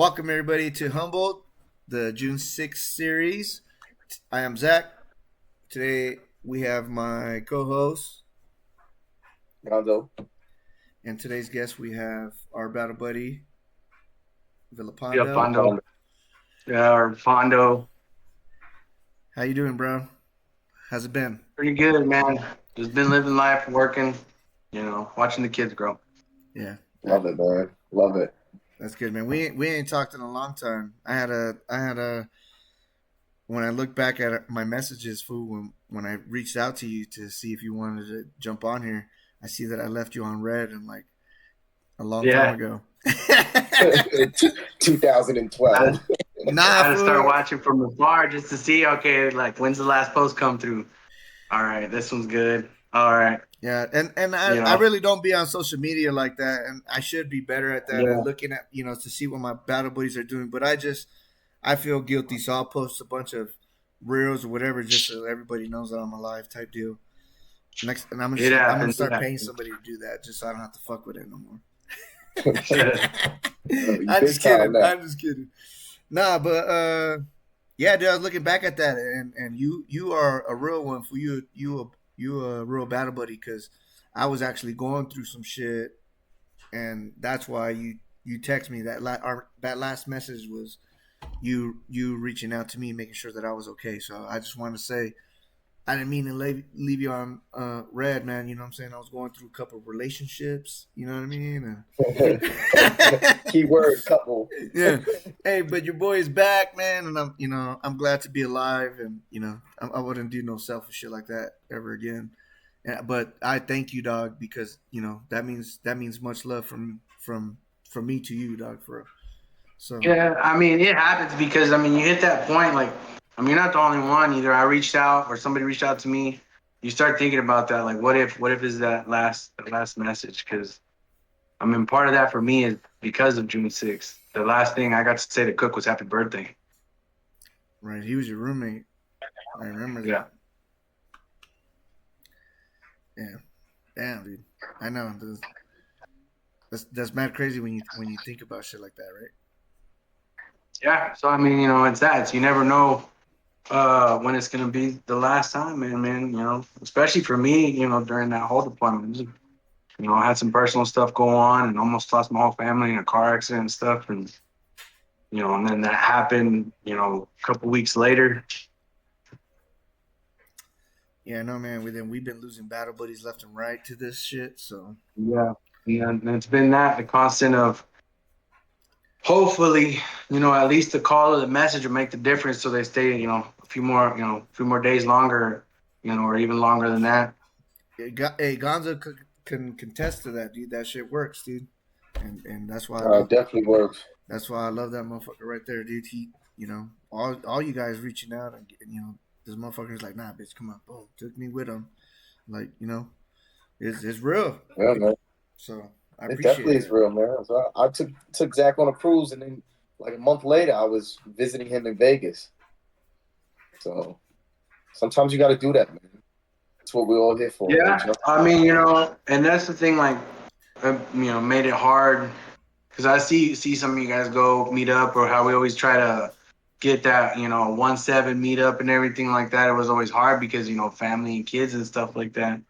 Welcome everybody to Humboldt, the June 6th series. I am Zach. Today we have my co-host, Gonzo. and today's guest we have our battle buddy, Villapando. Villalpando. Yeah, or Fondo. How you doing, bro? How's it been? Pretty good, man. Just been living life, working, watching the kids grow. Yeah, Love it, man. Love it. that's good, man. We ain't talked in a long time. I had a when I look back at my messages, fool, when I reached out to you to see if you wanted to jump on here, I see that I left you on red and like a long time ago. 2012. I had to start watching from afar just to see, okay, like when's the last post come through? All right, this one's good. All right. Yeah, and I really don't be on social media like that, and I should be better at that and looking at, to see what my battle buddies are doing. But I feel guilty, so I'll post a bunch of reels or whatever just so everybody knows that I'm alive type deal. And I'm gonna start paying somebody to do that just so I don't have to fuck with it no more. I'm just kidding. Nah, but yeah, dude, I was looking back at that, and you are a real one. For you a real battle buddy, because I was actually going through some shit, and that's why you text me that that last message was you reaching out to me, making sure that I was okay. So I just want to say I didn't mean to leave you on red, man. You know what I'm saying? I was going through a couple of relationships. You know what I mean? Keyword couple. Yeah. Hey, but your boy is back, man, and I'm glad to be alive, and I wouldn't do no selfish shit like that ever again. Yeah, but I thank you, dog, because that means much love from me to you, dog. For so. Yeah, I mean it happens because you hit that point like. You're not the only one. Either I reached out or somebody reached out to me. You start thinking about that, like, what if is that last message? Because part of that for me is because of June 6th. The last thing I got to say to Cook was happy birthday. Right, he was your roommate. I remember that. Yeah, damn, dude. I know. That's mad crazy when you think about shit like that, right? Yeah. So it's that. It's, you never know when it's gonna be the last time, man. Especially for me, during that whole deployment. I had some personal stuff go on and almost lost my whole family in a car accident and stuff, and and then that happened, a couple weeks later. Yeah, no, man. We've been losing battle buddies left and right to this shit. So yeah, and it's been the constant of hopefully, at least the call or the message will make the difference, so they stay, a few more days longer, or even longer than that. Hey, Gonzo can contest to that, dude. That shit works, dude, and that's why It definitely works. That's why I love that motherfucker right there, dude. He, all you guys reaching out, and this motherfucker's like, nah, bitch, come on, boom, took me with him, like, it's real. Yeah, man. So it definitely is real, man. So I took Zach on a cruise, and then like a month later, I was visiting him in Vegas. So sometimes you got to do that, man. That's what we're all here for. Yeah, and that's the thing, like, made it hard because I see some of you guys go meet up, or how we always try to get that 1-7 meet up and everything like that. It was always hard because family and kids and stuff like that.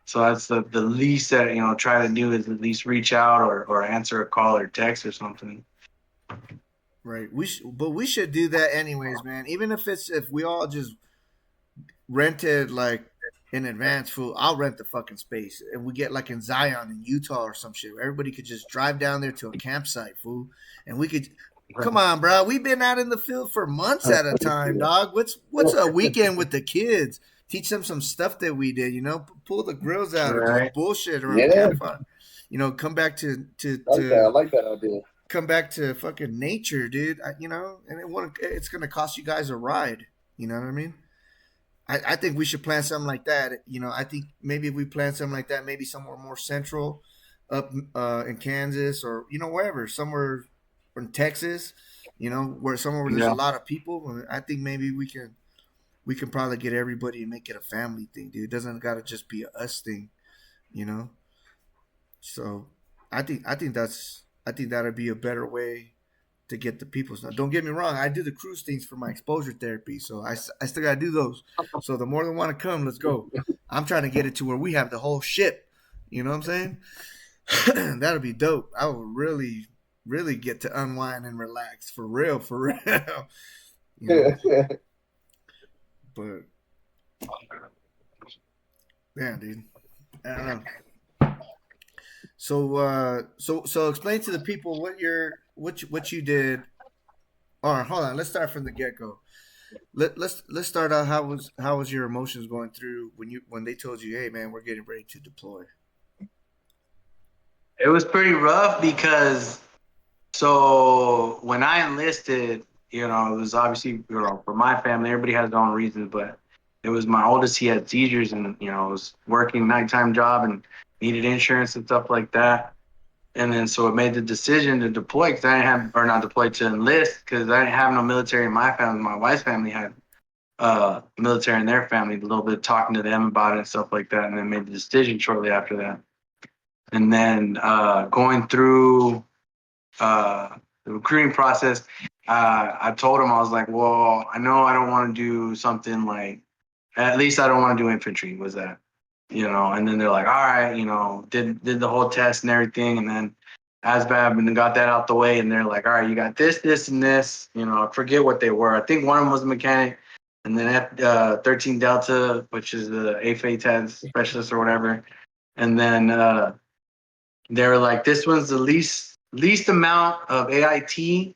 So that's the least that try to do is at least reach out or answer a call or text or something. Right. But we should do that anyways, man. Even if we all just rented like in advance, fool. I'll rent the fucking space, and we get like in Zion in Utah or some shit. Where everybody could just drive down there to a campsite, fool, and we could. Come on, bro. We've been out in the field for months at a time, dog. What's a weekend with the kids? Teach them some stuff that we did, pull the grills out or just bullshit around the campfire. Come back to I like that idea. Come back to fucking nature, dude. And it's gonna cost you guys a ride. You know what I mean? I think we should plan something like that. I think maybe if we plan something like that, maybe somewhere more central, up in Kansas or wherever, somewhere in Texas, where there's a lot of people. I think maybe we can probably get everybody and make it a family thing, dude. It doesn't gotta just be a us thing, So I think that'd be a better way to get the people stuff. Don't get me wrong, I do the cruise things for my exposure therapy, so I still gotta do those. So the more they want to come, let's go. I'm trying to get it to where we have the whole ship. You know what I'm saying? That'll be dope. I will really, really get to unwind and relax for real, for real. You know? But yeah, dude. I don't know. So explain to the people what you did. All right, hold on. Let's start from the get go. Let's start out. How was your emotions going through when they told you, hey man, we're getting ready to deploy? It was pretty rough because so when I enlisted, it was obviously for my family, everybody has their own reasons, but it was my oldest. He had seizures, and was working nighttime job and needed insurance and stuff like that. And then so it made the decision to deploy because I didn't have, or not deploy, to enlist because I didn't have no military in my family. My wife's family had military in their family. A little bit talking to them about it and stuff like that, and then made the decision shortly after that. And then going through the recruiting process, I told him, I was like, well, I know I don't want to do something like, at least I don't want to do infantry. Was that, And then they're like, all right, did the whole test and everything, and then ASVAB, and then got that out the way, and they're like, all right, you got this, this, and this. I forget what they were. I think one of them was a mechanic, and then F-13 Delta, which is the AFA specialist or whatever, and then they were like, this one's the least amount of AIT.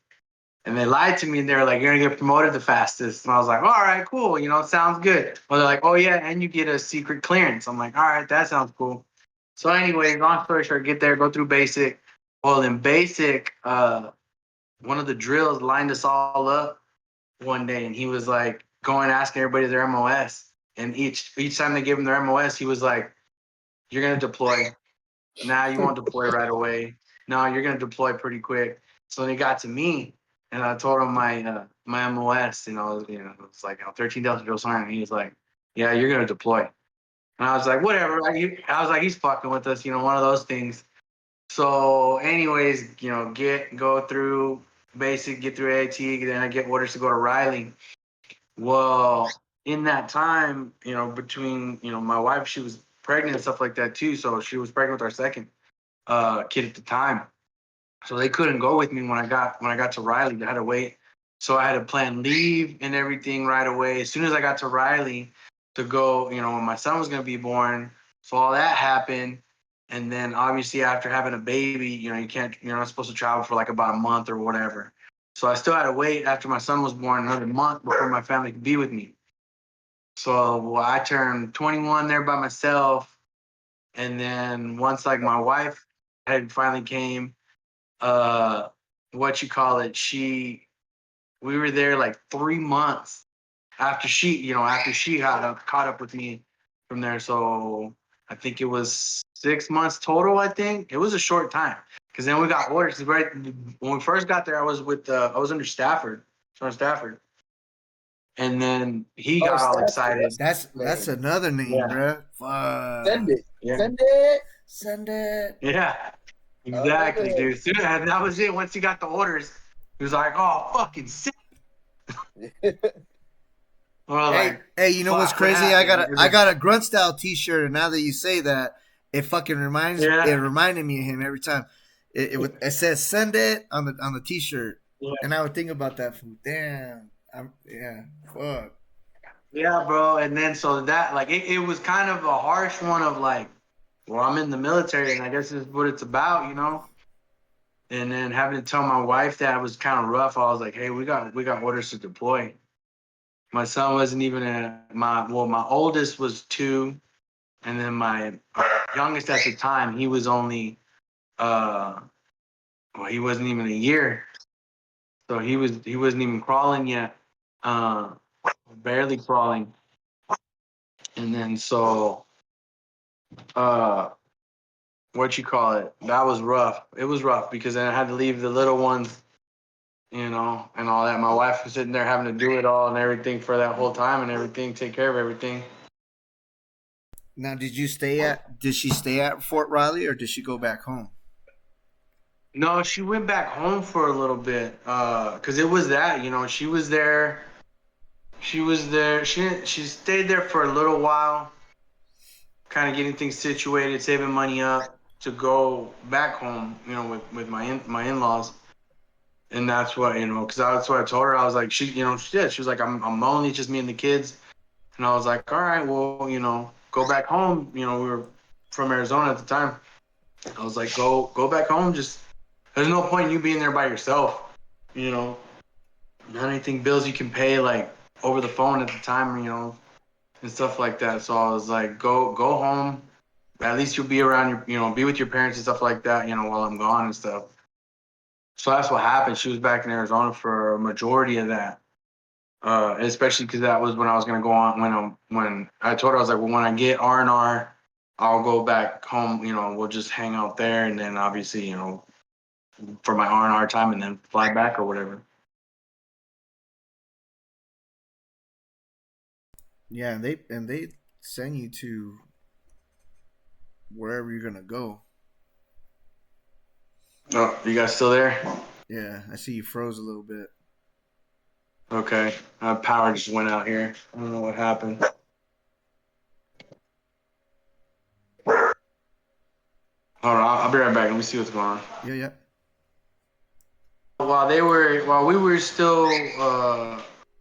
And they lied to me, and they were like, you're gonna get promoted the fastest. And I was like, all right, cool, sounds good. Well, they're like, oh yeah, and you get a secret clearance. I'm like, all right, that sounds cool. So anyway, long story short, get there, go through basic. Well, in basic, one of the drills lined us all up one day, and he was like going asking everybody their MOS. And each time they gave him their MOS, he was like, you're gonna deploy. Nah, you won't deploy right away. No, you're gonna deploy pretty quick. So when he got to me, and I told him my MOS, it's like 13 Delta Drill Sergeant. And he was like, yeah, you're gonna deploy. And I was like, whatever. I was like, he's fucking with us, one of those things. So, anyways, go through basic, get through AIT, then I get orders to go to Riley. Well, in that time, between my wife, she was pregnant and stuff like that too. So she was pregnant with our second kid at the time. So they couldn't go with me when I got to Riley. They had to wait. So I had to plan leave and everything right away. As soon as I got to Riley to go, when my son was gonna be born. So all that happened. And then obviously after having a baby, you can't, you're not supposed to travel for like about a month or whatever. So I still had to wait after my son was born another month before my family could be with me. So I turned 21 there by myself. And then once like my wife had finally came, we were there like 3 months after she got caught up with me from there. So I think it was 6 months total. I think it was a short time because then we got orders. Right when we first got there, I was under Stafford, Sergeant Stafford, and then he got all excited. That's another name, bro. Send it. Yeah. Send it. Yeah. Exactly, dude. And that was it. Once he got the orders, he was like, "Oh, fucking sick." Hey, you know what's crazy? I got a grunt style T-shirt, and now that you say that, it fucking reminded me of him every time. It says "send it" on the T-shirt, and I would think about that from damn. Fuck. Yeah, bro. And then so that it was kind of a harsh one of like, well, I'm in the military, and I guess this is what it's about, And then having to tell my wife that was kind of rough. I was like, hey, we got orders to deploy. My son wasn't even my oldest was 2, and then my youngest at the time, he was only he wasn't even a year, so he wasn't even crawling yet, barely crawling. And then so that was rough. It was rough because then I had to leave the little ones, and all that. My wife was sitting there having to do it all and everything for that whole time and everything, take care of everything. Now, did she stay at Fort Riley or did she go back home? No, she went back home for a little bit. Cause it was that, she was there. She was there. She stayed there for a little while, kind of getting things situated, saving money up to go back home, with my in-laws. And that's what, because that's what I told her. I was like, she did. She was like, I'm lonely, just me and the kids. And I was like, all right, well, go back home. We were from Arizona at the time. I was like, go back home. Just there's no point in you being there by yourself. Not anything bills you can pay like over the phone at the time, and stuff like that. So I was like, go home. At least you'll be around be with your parents and stuff like that, while I'm gone and stuff. So that's what happened. She was back in Arizona for a majority of that. Especially because that was when I was gonna go on when I told her I was like, well, when I get R&R, I'll go back home. We'll just hang out there, and then obviously, for my R&R time, and then fly back or whatever. Yeah, and they send you to wherever you're gonna go. Oh, you guys still there? Yeah, I see you froze a little bit. Okay, power just went out here. I don't know what happened. Hold on, I'll be right back. Let me see what's going on. Yeah, yeah. While we were still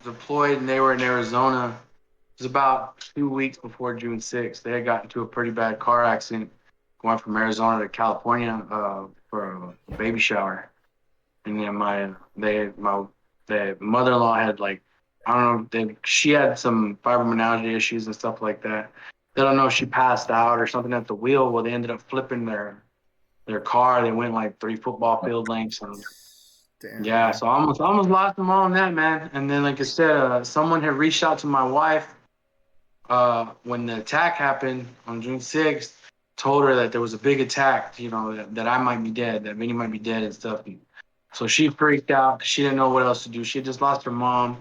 deployed and they were in Arizona, it was about 2 weeks before June 6th. They had gotten into a pretty bad car accident going from Arizona to California for a baby shower. And then the mother-in-law had like, I don't know, she had some fibromyalgia issues and stuff like that. They don't know if she passed out or something at the wheel. Well, they ended up flipping their car. They went like 3 football field lengths. And Damn, yeah, man. so I almost lost them all on that, man. And then, like I said, someone had reached out to my wife when the attack happened on June 6th, told her that there was a big attack, that I might be dead, that Minnie might be dead and stuff. And so she freaked out 'cause she didn't know what else to do. She had just lost her mom,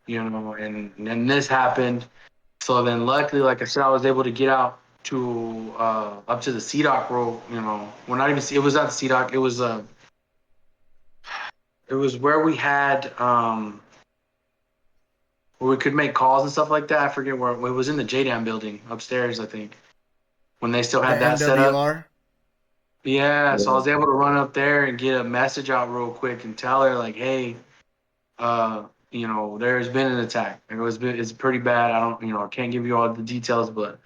and then this happened. So then, luckily, like I said, I was able to get out to up to the CDOC road. Well, not even it was at the CDOC. It was where we had where we could make calls and stuff like that. I forget where it was, in the JDAM building upstairs, I think, when they still The had that set up. MWR. Yeah, so I was able to run up there and get a message out real quick and tell her like, hey, there's been an attack. It's pretty bad. I don't, I can't give you all the details, but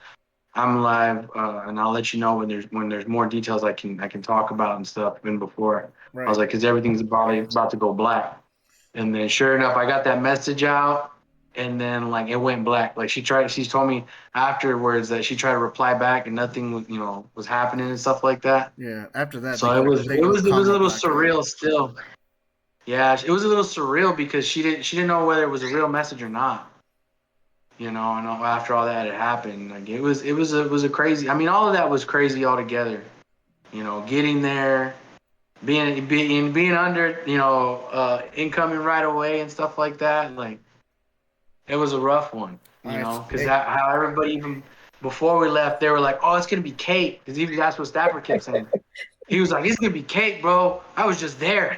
I'm alive, and I'll let you know when there's more details I can talk about and stuff. Even before I was Right. like, because everything's about to go black. And then sure enough, I got that message out, and then like it went black. Like she told me afterwards that she tried to reply back and nothing was happening and stuff like that. Yeah. After that, So they go it was a comma little blackout. surreal still. Yeah, it was a little surreal because she didn't know whether it was a real message or not. And after all that had happened, like it was a crazy. I mean, all of that was crazy altogether. Getting there, being under, incoming right away and stuff like that. Like it was a rough one. All right. Because Hey, how everybody, even before we left, they were like, "Oh, it's gonna be cake," because even that's what Stafford kept saying. He was like, "It's gonna be cake, bro. I was just there."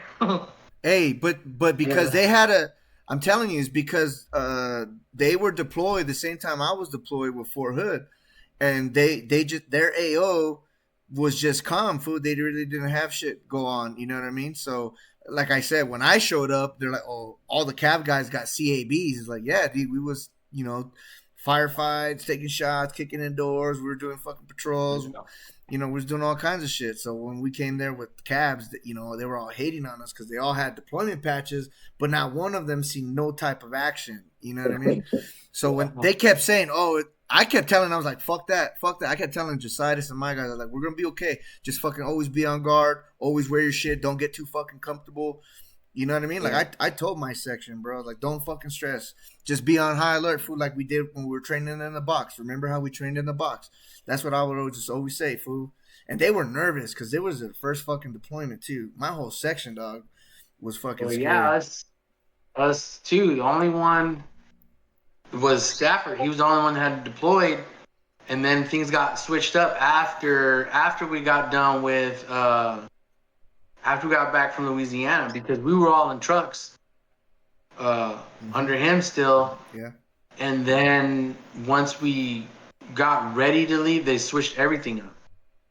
hey, but because Yeah. they had a, I'm telling you, it's because they were deployed the same time I was deployed with Fort Hood, and they just their AO was just calm food. They really didn't have shit go on. You know what I mean? So, like I said, when I showed up, they're like, "Oh, all the Cav guys got CABs." It's like, yeah, dude, we was firefights, taking shots, kicking in doors. We were doing fucking patrols. We was doing all kinds of shit. So when we came there with cabs, they were all hating on us because they all had deployment patches, but not one of them seen no type of action. You know what I mean? So when they kept saying, "Oh," I kept telling, I was like, "Fuck that, fuck that." I kept telling Josias and my guys, I was like, "We're gonna be okay. Just fucking always be on guard. Always wear your shit. Don't get too fucking comfortable." You know what I mean? Like I told my section, bro, like don't fucking stress. Just be on high alert, fool, like we did when we were training in the box. Remember how we trained in the box? That's what I would always say, fool. And they were nervous because it was their first fucking deployment too. My whole section, dog, was fucking Well, yeah, scared. us too. The only one was Stafford. He was the only one that had deployed, and then things got switched up after we got done with after we got back from Louisiana, because we were all in trucks under him still. Yeah. And then once we got ready to leave, they switched everything up.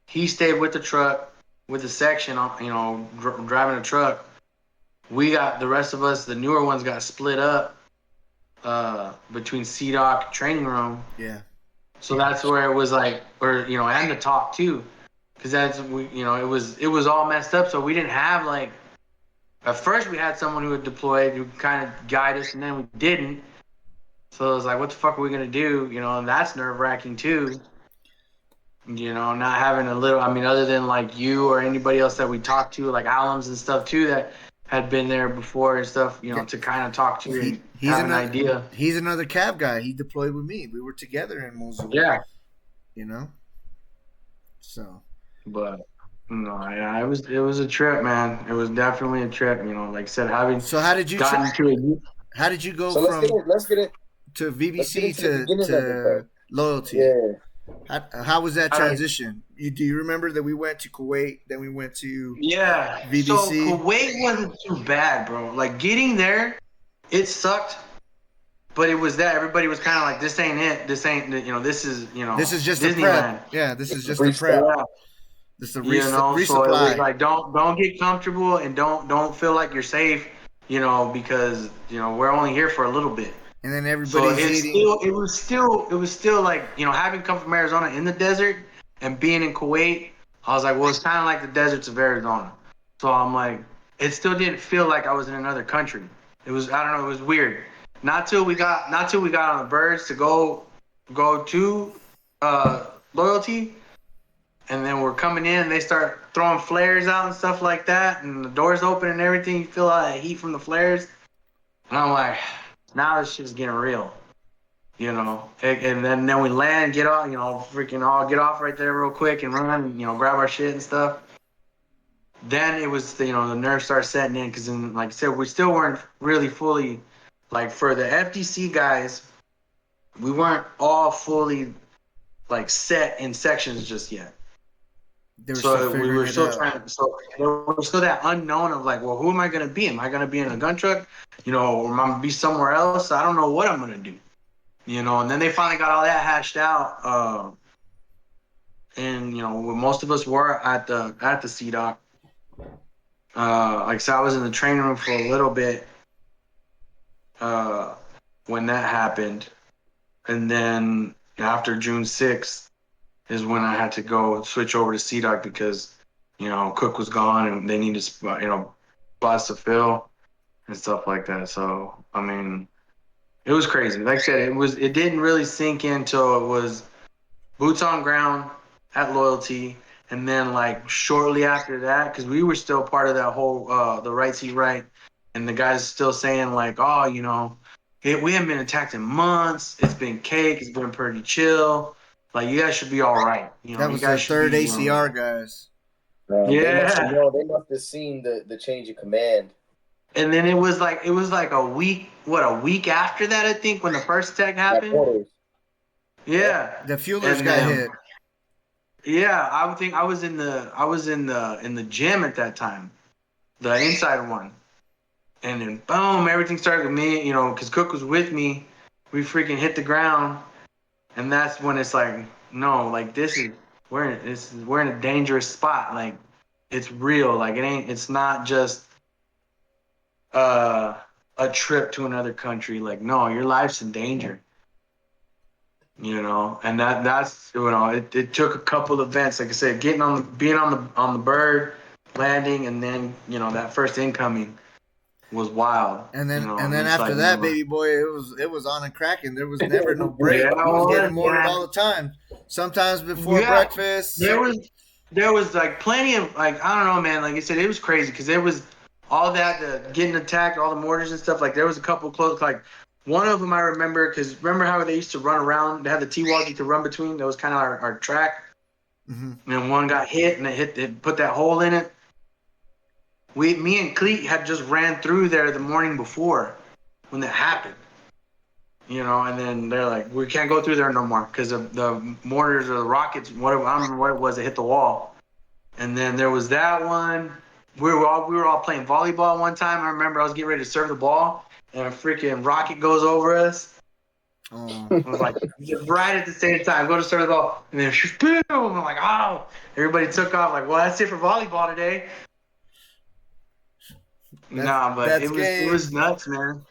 He stayed with the truck, with the section, driving a truck. We got, the rest of us, the newer ones, got split up between CDOC training room. Yeah. So that's where it was like, and the talk too, because it was all messed up. So we didn't have like, at first we had someone who had deployed who kind of guide us, and then we didn't. So it was like, what the fuck are we gonna do? And that's nerve wracking too. Not having other than like you or anybody else that we talked to, like alums and stuff too, that had been there before and stuff, to kind of talk to and have an idea. He's another cab guy. He deployed with me. We were together in Mosul. Yeah. So. But no, yeah, it was a trip, man. It was definitely a trip. Like I said, having. So how did you How did you go let's get it to VBC to loyalty? Yeah. How was that transition? Do you remember that we went to Kuwait, then we went to VBC? So Kuwait wasn't too bad, bro. Like getting there, it sucked, but it was that everybody was kind of like, this ain't it. This ain't, this is, this is just Disneyland. a prep. Yeah, this is just a prep. This is a resupply. So it was like, don't get comfortable and don't feel like you're safe, because we're only here for a little bit. And then everybody's eating. It was still like, having come from Arizona in the desert and being in Kuwait, I was like, well, it's kind of like the deserts of Arizona. So I'm like, it still didn't feel like I was in another country. It was, I don't know, it was weird. Not till we got on the birds to go to loyalty, and then we're coming in and they start throwing flares out and stuff like that, and the doors open and everything. You feel all that heat from the flares, and I'm like, now this shit's getting real, And then we land, get off, freaking all get off right there real quick and run, grab our shit and stuff. Then it was, the nerves start setting in, because then, like I said, we still weren't really fully, like for the FDC guys, we weren't all fully like set in sections just yet. So we were still trying. So there was still that unknown of like, well, who am I gonna be? Am I gonna be in a gun truck? Or am I gonna be somewhere else? I don't know what I'm gonna do. And then they finally got all that hashed out. And most of us were at the CDOC. Like I said, I was in the training room for a little bit when that happened, and then after June 6th. Is when I had to go switch over to CDOC because, Cook was gone and they needed, spots to fill and stuff like that. So, it was crazy. Like I said, it didn't really sink in until it was boots on ground at loyalty. And then like shortly after that, because we were still part of that whole, the right seat right. And the guys still saying like, oh, we haven't been attacked in months. It's been cake. It's been pretty chill. Like, you guys should be all right. That was the third ACR guys. Yeah. They must have seen the change of command. And then it was like a week after that, I think, when the first attack happened. Yeah. The fuelers got hit. Yeah, I think I was in the gym at that time, the inside one. And then boom, everything started with me, because Cook was with me. We freaking hit the ground. And that's when it's like, no, like we're in a dangerous spot. Like, it's real. Like, it's not just a trip to another country. Like, no, your life's in danger. And that's it took a couple events, like I said, being on the bird, landing, and then that first incoming was wild. And then after that, baby boy, it was on and cracking. There was never no break. I was getting mortared all the time. Sometimes before breakfast. There was like plenty of, like, I don't know, man. Like I said, it was crazy because there was all that getting attacked, all the mortars and stuff. Like, there was a couple close, like one of them I remember, because remember how they used to run around? They had the T-walls you could run between. That was kind of our track. Mm-hmm. And then one got hit, and it put that hole in it. Me and Cleet had just ran through there the morning before when that happened, and then they're like, we can't go through there no more because of the mortars or the rockets, whatever, I don't remember what it was, that hit the wall. And then there was that one, we were all playing volleyball one time. I remember I was getting ready to serve the ball, and a freaking rocket goes over us. Oh. I was like, right at the same time, go to serve the ball, and then boom! I'm like, oh! Everybody took off. Like, well, that's it for volleyball today. Nah, but it was nuts, man.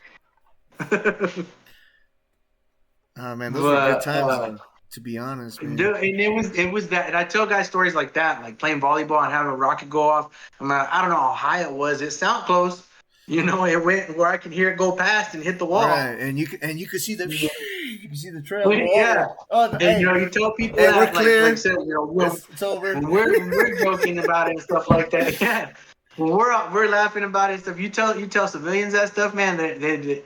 Oh man, those were good times. To be honest, man. Dude, and it was that, and I tell guys stories like that, like playing volleyball and having a rocket go off. I'm like, I don't know how high it was. It sounded close, it went where I could hear it go past and hit the wall. Right, and you could see the you can see the trail. Yeah. Oh, and hey, you tell people hey, that, we're clear. like I said, it's over. When we're joking about it and stuff like that. Yeah. When we're laughing about it and stuff, you tell civilians that stuff, man. They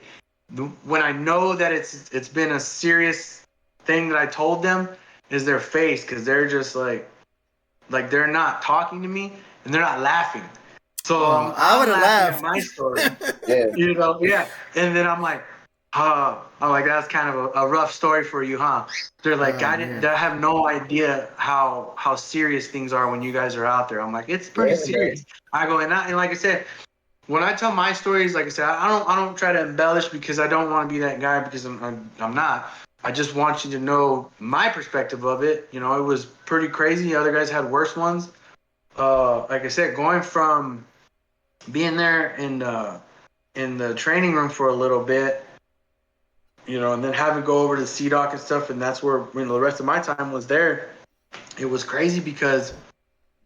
when I know that it's been a serious thing that I told them, is their face, because they're just like they're not talking to me and they're not laughing. So I would have laughed at my story. Yeah. Yeah. And then I'm like, I'm like, that's kind of a rough story for you, huh? They're like, I have no idea how serious things are when you guys are out there. I'm like, it's pretty serious. Man. I go, and like I said, when I tell my stories, like I said, I don't try to embellish, because I don't want to be that guy, because I'm not. I just want you to know my perspective of it. It was pretty crazy. Other guys had worse ones. Like I said, going from being there in the training room for a little bit, and then having to go over to CDOC and stuff, and that's where the rest of my time was there. It was crazy because,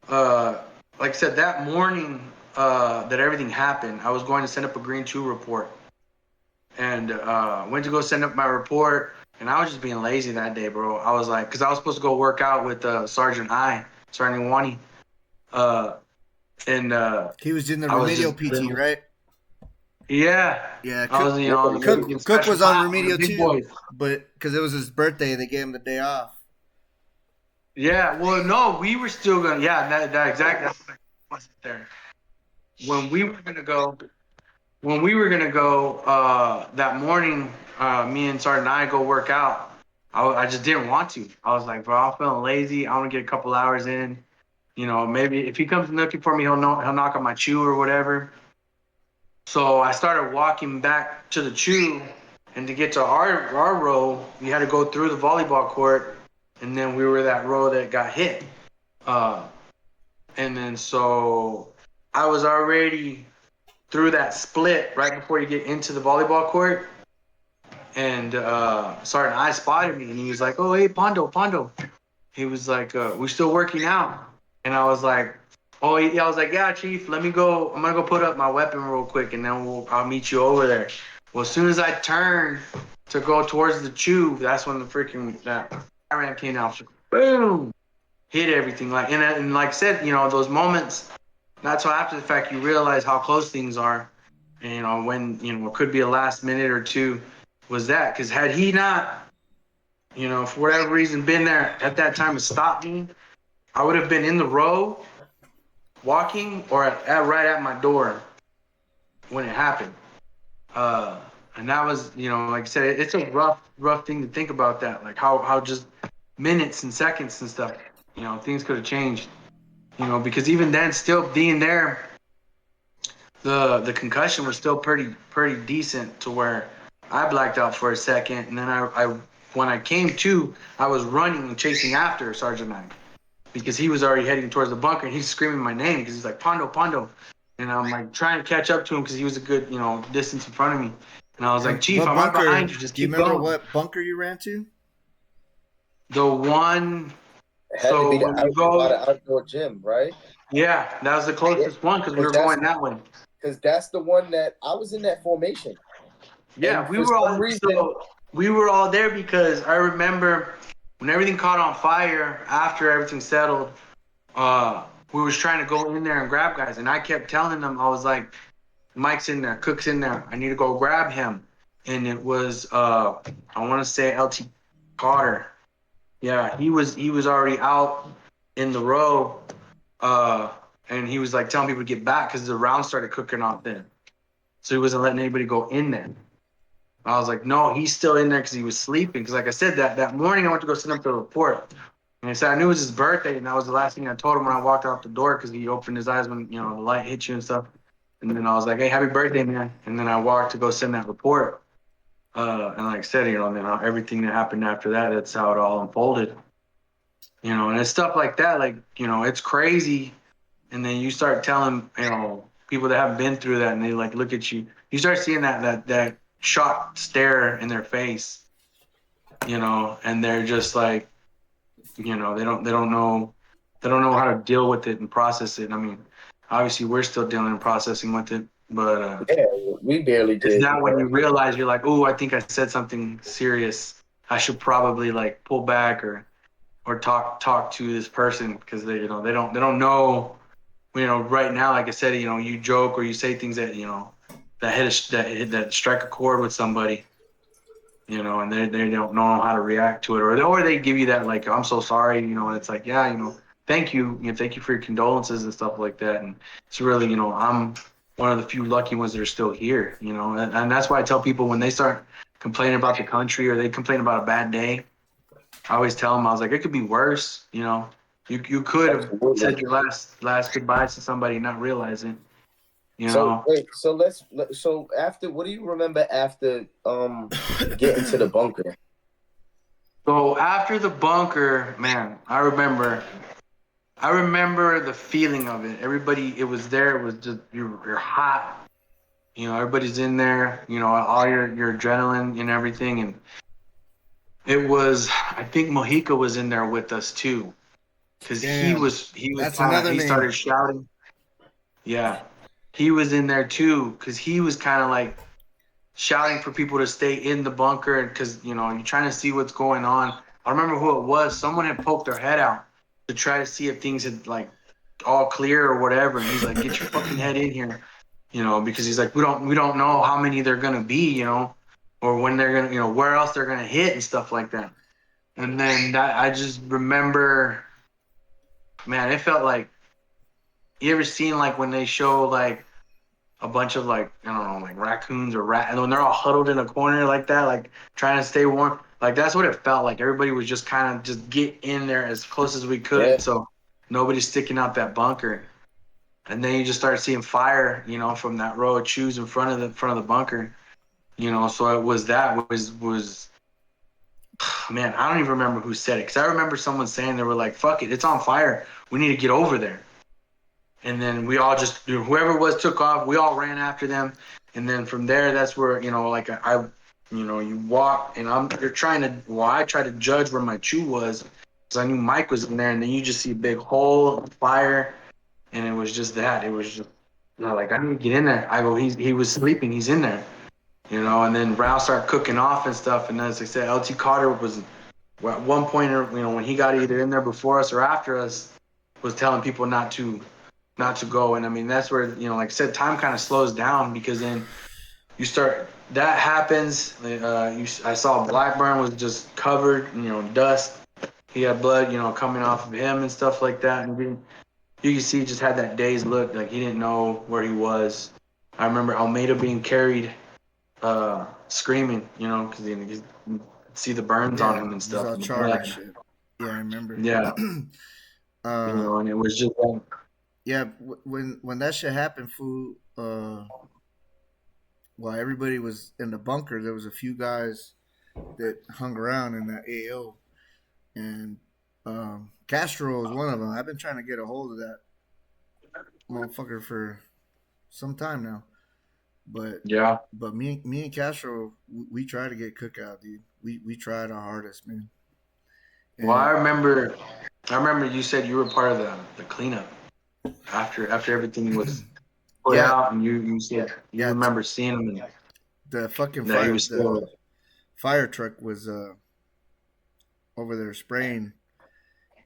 like I said, that morning that everything happened, I was going to send up a Green 2 report, and went to go send up my report. And I was just being lazy that day, bro. I was like, because I was supposed to go work out with Sergeant Wani. He was in the remedial PT, right? Yeah. Yeah. Cook was on remedial too, but because it was his birthday, they gave him the day off. Yeah. Well, no, we were still gonna. Yeah, that exactly. That's wasn't there. When we were gonna go that morning, me and Sergeant and I go work out. I just didn't want to. I was like, bro, I'm feeling lazy. I want to get a couple hours in. Maybe if he comes looking for me, he'll knock on my chew or whatever. So I started walking back to the chew, and to get to our row, we had to go through the volleyball court, and then we were that row that got hit. And then so I was already through that split right before you get into the volleyball court, and Sergeant I spotted me, and he was like, "Oh, hey, Pondo." He was like, "We're still working out," and I was like, "Oh, yeah." I was like, "Yeah, Chief, let me go. I'm gonna go put up my weapon real quick, and then I'll meet you over there." Well, as soon as I turned to go towards the chew, that's when that Iran came out. Boom, hit everything. And like I said, those moments. That's why after the fact you realize how close things are, and when it could be a last minute or two. Was that because had he not, for whatever reason, been there at that time and stopped me, I would have been in the row, walking, or right at my door when it happened. And that was, like I said, it's a rough thing to think about that, like how just minutes and seconds and stuff, things could have changed, because even then, still being there, the concussion was still pretty decent to where I blacked out for a second, and then I when I came to, I was running and chasing after Sergeant Knight because he was already heading towards the bunker, and he's screaming my name because he's like, Pondo, and I'm like trying to catch up to him because he was a good distance in front of me, and I was like, Chief, I'm right behind you, just keep going. Do you remember what bunker you ran to? The one. It had to be the outdoor gym, right? Yeah, that was the closest one because we were going that way. Because that's the one that I was in that formation. Yeah, we were all there because I remember when everything caught on fire after everything settled, we was trying to go in there and grab guys, and I kept telling them, I was like, Mike's in there, Cook's in there, I need to go grab him. And it was I want to say LT Carter. Yeah, he was already out in the row, and he was like telling people to get back because the rounds started cooking off then. So he wasn't letting anybody go in there. I was like, no, he's still in there because he was sleeping. Because like I said, that morning I went to go send up the report. And I said I knew it was his birthday, and that was the last thing I told him when I walked out the door because he opened his eyes when the light hit you and stuff. And then I was like, "Hey, happy birthday, man!" And then I walked to go send that report. And like I said, then everything that happened after that, that's how it all unfolded. And it's stuff like that. Like it's crazy. And then you start telling people that haven't been through that, and they like look at you. You start seeing that shocked stare in their face. And they're just like, they don't know how to deal with it and process it. I mean, obviously we're still dealing and processing with it, but Yeah, we barely it's did. not when you realize you're like, oh, I think I said something serious. I should probably like pull back or talk to this person because they don't know. Right now, like I said, you joke or you say things that that strike a chord with somebody, and they don't know how to react to it, or they give you that like, I'm so sorry, and it's like, yeah, thank you for your condolences and stuff like that, and it's really, I'm one of the few lucky ones that are still here, and that's why I tell people when they start complaining about the country or they complain about a bad day, I always tell them, I was like, it could be worse, you could have Absolutely. said your last goodbyes to somebody not realizing, you So know. wait, so after, what do you remember after getting to the bunker? So after the bunker, man, I remember the feeling of it. Everybody, it was there. It was just you're hot. Everybody's in there. All your adrenaline and everything. And it was. I think Mojica was in there with us too, because he Damn, was he was that's kind of another he name. started shouting. Yeah, he was in there too, because he was kind of like shouting for people to stay in the bunker because you're trying to see what's going on. I remember who it was. Someone had poked their head out to try to see if things had like all clear or whatever, and he's like, "Get your fucking head in here," because he's like, "We don't know how many they're gonna be, or when they're gonna, where else they're gonna hit and stuff like that." And then that I just remember, man, it felt like you ever seen like when they show like a bunch of like I don't know like raccoons or and when they're all huddled in a corner like that, like trying to stay warm. Like that's what it felt like. Everybody was just kind of just get in there as close as we Yeah, could, so nobody's sticking out that bunker. And then you just start seeing fire, from that row of shoes in front of the bunker. So it was man, I don't even remember who said it because I remember someone saying they were like, "Fuck it, it's on fire. We need to get over there." And then we all just whoever it was took off. We all ran after them, and then from there, that's where like you walk, and you're trying to. Well, I tried to judge where my chew was because I knew Mike was in there, and then you just see a big hole, fire, and it was just that. It was just like I need to get in there. I go, he was sleeping. He's in there, And then Ralph started cooking off and stuff, and as I said, LT Carter was at one point, when he got either in there before us or after us, was telling people not to go. And I mean, that's where, like I said, time kind of slows down because then that happens. I saw Blackburn was just covered, dust. He had blood, coming off of him and stuff like that. And you can see he just had that dazed look, like he didn't know where he was. I remember Almeida being carried, screaming, because you could see the burns on Yeah, him and he's stuff all and the charred and blood. shit. Yeah, I remember. Yeah, uh, and it was just like, yeah, when that shit happened, fool. While everybody was in the bunker, there was a few guys that hung around in that AO, and Castro was one of them. I've been trying to get a hold of that motherfucker for some time now, but yeah. me and Castro, we tried to get Cookout, dude. We tried our hardest, man. Well, I And remember, I remember you said you were part of the cleanup after everything was put yeah, out, and you said you yeah, remember seeing him and the fucking that he fire was still. the fire truck was over there spraying,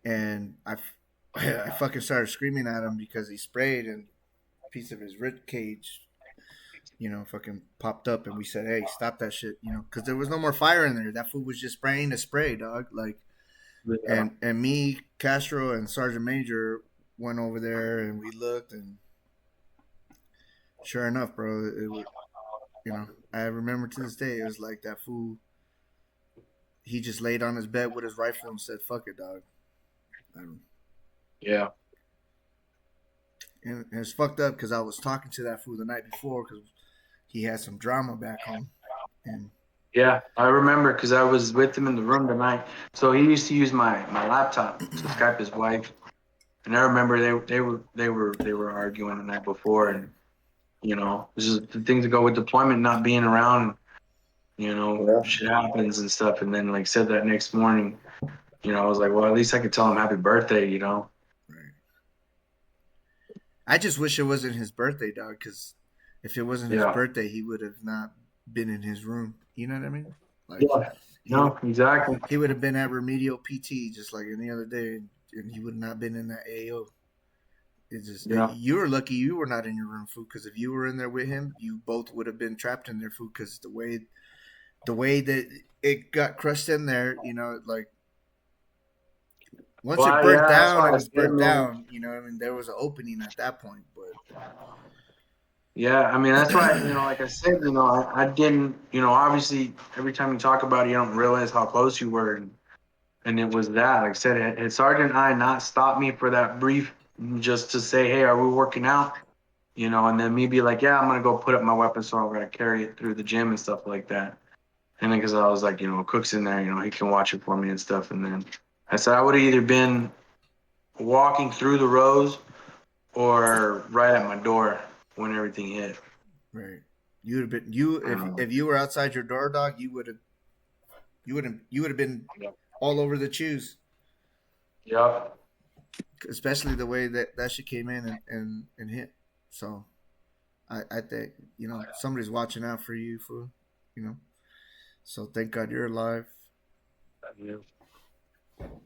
and I fucking started screaming at him because he sprayed and a piece of his rib cage, fucking popped up, and we said, "Hey, stop that shit," because there was no more fire in there. That food was just spraying the spray, dog. Like, Yeah. and me, Castro, and Sergeant Major went over there, and we looked, and sure enough, bro, it was, I remember to this day, it was like that fool. He just laid on his bed with his rifle and said, "Fuck it, dog." Yeah. And it's fucked up because I was talking to that fool the night before because he had some drama back home. And yeah, I remember because I was with him in the room tonight. So he used to use my laptop to Skype his wife, and I remember they were arguing the night before, and it's just the things that go with deployment, not being around. Shit happens and stuff, and then like said that next morning, I was like, well, at least I could tell him happy birthday. Right. I just wish it wasn't his birthday, dog. Because if it wasn't his birthday, he would have not been in his room. You know what I mean? Like, no, exactly. He would have been at remedial PT just like any other day, and he would not have been in that AO. It's just you were lucky you were not in your room, food. Because if you were in there with him, you both would have been trapped in there, food. Because the way that it got crushed in there, like once it burnt down, it was burnt down. I mean, there was an opening at that point, but yeah, I mean that's why like I said, I didn't, obviously every time you talk about it, you don't realize how close you were, and it was that. Like I said, had Sergeant I not stopped me for that brief, just to say, hey, are we working out? And then me be like, yeah, I'm gonna go put up my weapon, so I'm gonna carry it through the gym and stuff like that. And then because I was like, Cook's in there, he can watch it for me and stuff. And then I said I would have either been walking through the rows or right at my door when everything hit. Right. You would have been if you were outside your door, dog. You would have been all over the chews. Yep. Especially the way that shit came in and hit. So, I think somebody's watching out for you, fool. So thank God you're alive.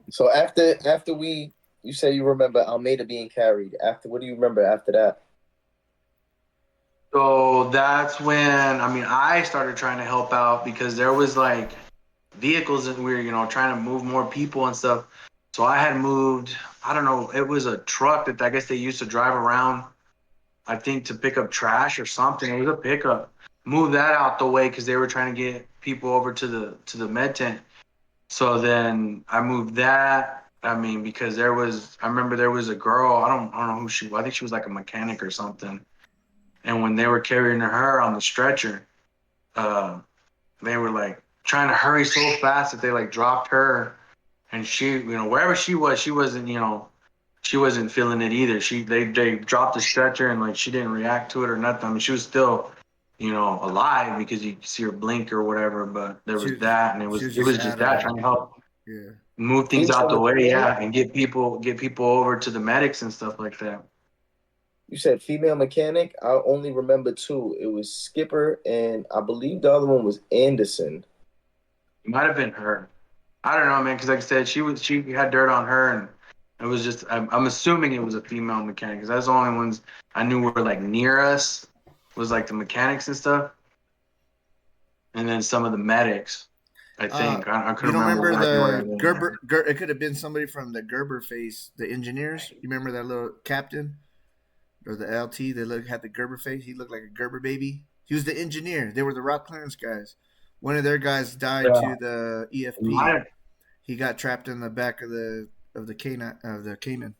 So after you say you remember Almeida being carried. After, what do you remember after that? So that's when I started trying to help out because there was like vehicles and we were trying to move more people and stuff. So I had moved. I don't know. It was a truck that I guess they used to drive around. I think to pick up trash or something. It was a pickup. Moved that out the way because they were trying to get people over to the med tent. So then I moved that. Because I remember there was a girl. I don't know who she was. I think she was like a mechanic or something. And when they were carrying her on the stretcher, they were like trying to hurry so fast that they like dropped her, and she, wherever she was, she wasn't, she wasn't feeling it either. They dropped the stretcher and like she didn't react to it or nothing. She was still, alive because you see her blink or whatever. But there was that, and it was just that trying to help move things out the way, and get people over to the medics and stuff like that. You said female mechanic. I only remember two. It was Skipper, and I believe the other one was Anderson. It might have been her. I don't know, man. Because like I said, she had dirt on her, and it was just. I'm assuming it was a female mechanic because that's the only ones I knew were like near us. Was like the mechanics and stuff, and then some of the medics. I think I couldn't remember the Gerber. It could have been somebody from the Gerber face, the engineers. You remember that little captain? Or the LT, had the Gerber face. He looked like a Gerber baby. He was the engineer. They were the rock clearance guys. One of their guys died to the EFP. He got trapped in the back of the Cayman.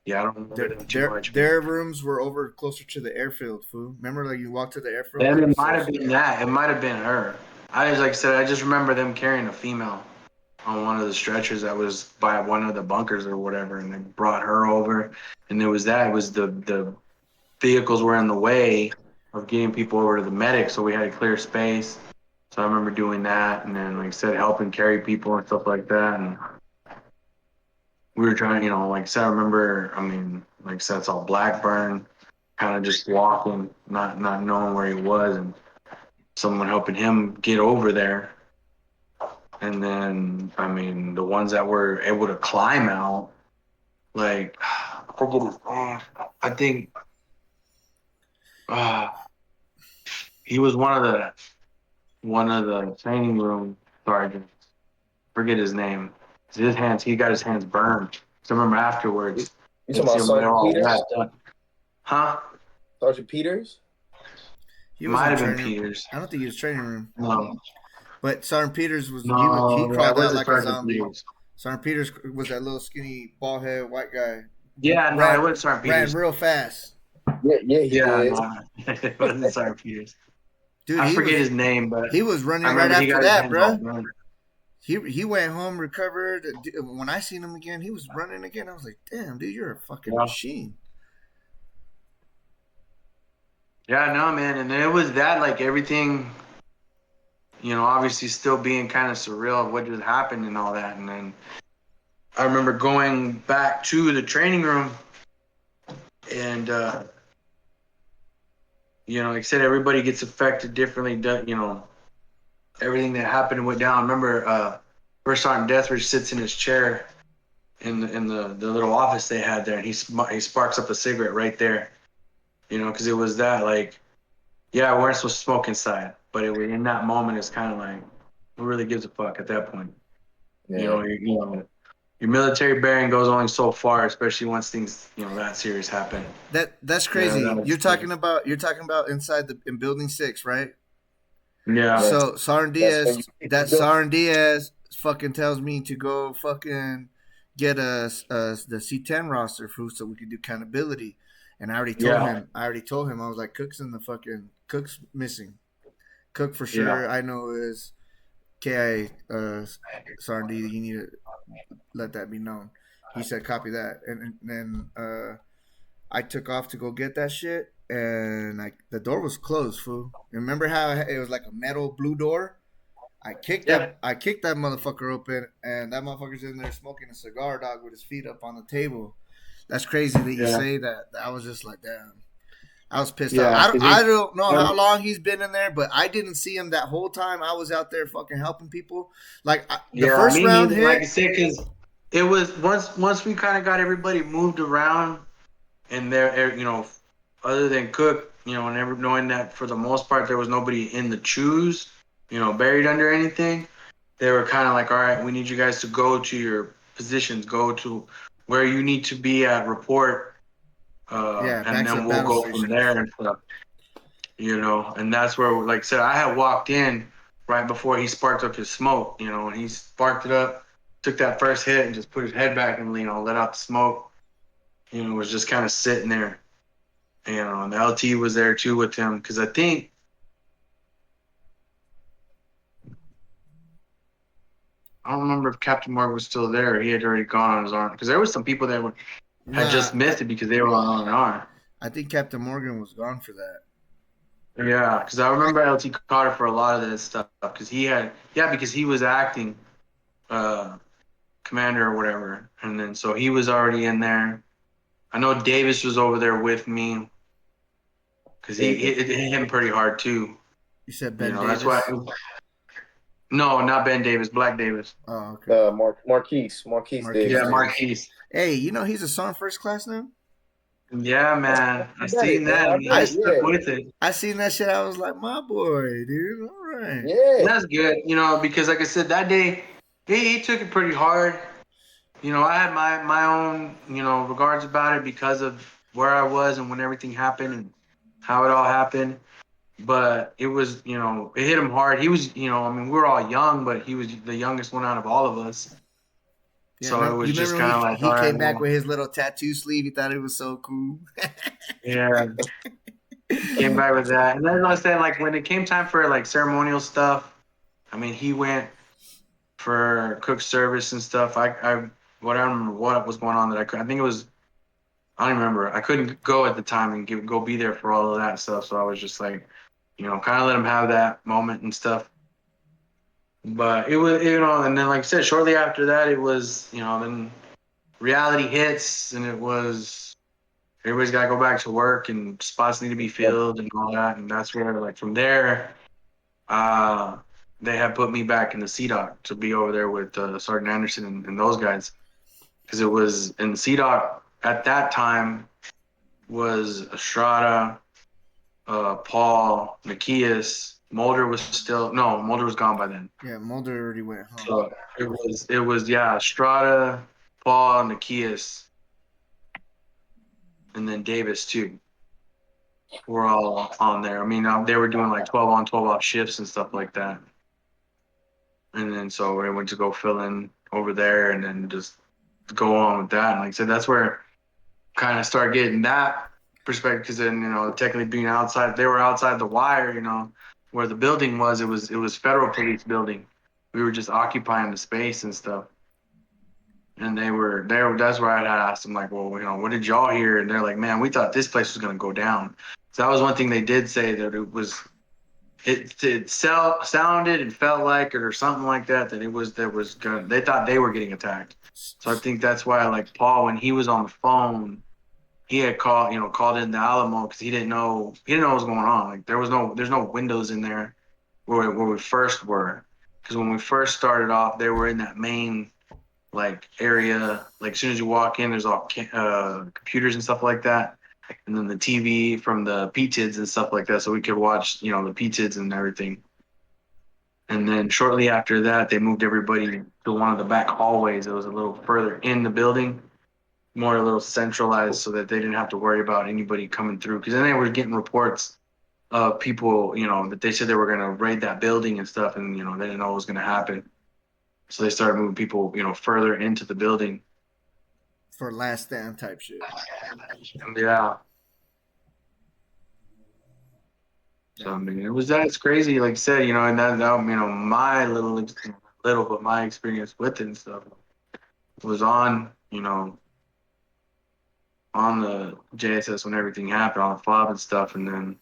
Yeah, I don't remember them too much. Their rooms were over closer to the airfield. Fool. Remember, like you walked to the airfield. And it might have been that. It might have been her. I just remember them carrying a female on one of the stretchers that was by one of the bunkers or whatever, and they brought her over. And it was the vehicles were in the way of getting people over to the medic, so we had to clear space. So I remember doing that, and then like I said, helping carry people and stuff like that. And we were trying, like I said, I remember, like I said, it's all Blackburn, kind of just walking, not knowing where he was, and someone helping him get over there. And then, the ones that were able to climb out, like, I forget his name. I think he was one of the training room sergeants. Forget his name. He got his hands burned. So I remember afterwards. You talking about Sergeant Peters? Huh? Sergeant Peters? He might have been Peters. I don't think he was training room. No. But Sergeant Peters was he crawled out like a zombie. Sergeant Peters was that little skinny, bald head white guy. Yeah, no, it Ran wasn't Sergeant ran Peters. real fast. Yeah, he Yeah, did. no, it wasn't Sergeant Peters. Dude, I forget his name, but he was I running right remember he after got his that, hands all bro. burned. He went home, recovered. When I seen him again, he was running again. I was like, damn, dude, you're a fucking Yeah. machine. Yeah, no, man, and it was that like everything, obviously still being kind of surreal of what just happened and all that, and then I remember going back to the training room, and like I said, everybody gets affected differently. Everything that happened went down. I remember First Sergeant Deathridge sits in his chair in the little office they had there, and he sparks up a cigarette right there, because it was that like, yeah, we weren't supposed to smoke inside, but it was in that moment. It's kind of like, who really gives a fuck at that point? Yeah. Your military bearing goes only so far, especially once things that serious happen. That's crazy. That You're talking about inside in building 6, right? yeah. Yeah. So Sergeant That's when Diaz, you that Sergeant Diaz fucking tells me to go fucking get us the C10 roster for so we could do accountability. And I already told him. I was like, Cook's missing. Cook for sure. Yeah. I know is KI Sergeant D. You need to let that be known. He said, copy that, and then I took off to go get that shit, and the door was closed. Fool. Remember how it was like a metal blue door? I kicked that motherfucker open, and that motherfucker's in there smoking a cigar, dog, with his feet up on the table. That's crazy that you say that. I was just like, damn. I was pissed off. I don't know how long he's been in there, but I didn't see him that whole time. I was out there fucking helping people. Like the first round hit. Like I said, because it was once we kind of got everybody moved around, and there, other than Cook, and knowing that for the most part there was nobody in the chews, buried under anything. They were kind of like, all right, we need you guys to go to your positions, go to where you need to be at, report, and then we'll go from there and stuff. And that's where, like I said, I had walked in right before he sparked up his smoke, and he sparked it up, took that first hit, and just put his head back and let out the smoke. Was just kind of sitting there. And the LT was there too with him, because I think I don't remember if Captain Morgan was still there. Or he had already gone on his arm, because there was some people that had just missed it because they were on arm. I think Captain Morgan was gone for that. Yeah, because I remember LT Carter for a lot of this stuff, because he was acting commander or whatever, and then so he was already in there. I know Davis was over there with me, because it hit him pretty hard too. You said Ben Davis? That's why. No, not Ben Davis, Black Davis. Oh, okay. Marquise Davis. Yeah, Marquise. Hey, he's a Sergeant First Class now? Yeah, man. I seen that. I stuck with it. I seen that shit. I was like, my boy, dude. All right. Yeah. That's good, because like I said, that day, he took it pretty hard. I had my own, regards about it because of where I was and when everything happened and how it all happened. But it was, it hit him hard. He was, we were all young, but he was the youngest one out of all of us. Yeah, so it was just kind of like he came back with his little tattoo sleeve. He thought it was so cool. Yeah, came back with that, and then I said, like, when it came time for like ceremonial stuff, he went for cook service and stuff. I don't remember what was going on that I think it was. I don't remember. I couldn't go at the time and go be there for all of that stuff. So I was just like, kind of let him have that moment and stuff. But it was, and then like I said, shortly after that, it was, then reality hits, and it was everybody's got to go back to work, and spots need to be filled and all that, and that's where, like, from there, they had put me back in the CDOC to be over there with Sergeant Anderson and those guys, because it was in the CDOC at that time was Estrada, Paul, Nikias. Mulder was gone by then. Yeah, Mulder already went home. So it was Estrada, Paul, Nikias, and then Davis too. We're all on there. They were doing like 12 on, 12 off shifts and stuff like that. And then so we went to go fill in over there, and then just go on with that. And like I said, that's where kind of start getting that perspective, because then technically being outside, they were outside the wire, where the building was. It was federal police building. We were just occupying the space and stuff. And they were there. That's where I had asked them, like, well, what did y'all hear? And they're like, man, we thought this place was gonna go down. So that was one thing they did say, that it sounded and felt like it, or something like that, that they thought they were getting attacked. So I think that's why, like, Paul, when he was on the phone, he had called in the Alamo, because he didn't know what was going on. Like, there's no windows in there where we first were, because when we first started off, they were in that main, like, area. Like, as soon as you walk in, there's all computers and stuff like that, and then the TV from the PTIDs and stuff like that, so we could watch the PTIDs and everything. And then shortly after that, they moved everybody to one of the back hallways that was a little further in the building, more a little centralized, so that they didn't have to worry about anybody coming through. Because then they were getting reports of people, that they said they were going to raid that building and stuff, and they didn't know what was going to happen. So they started moving people, further into the building for last stand type shit. Yeah. So I mean, it's crazy, like I said, and that my but my experience with it and stuff was on the JSS when everything happened, on the FOB and stuff, and then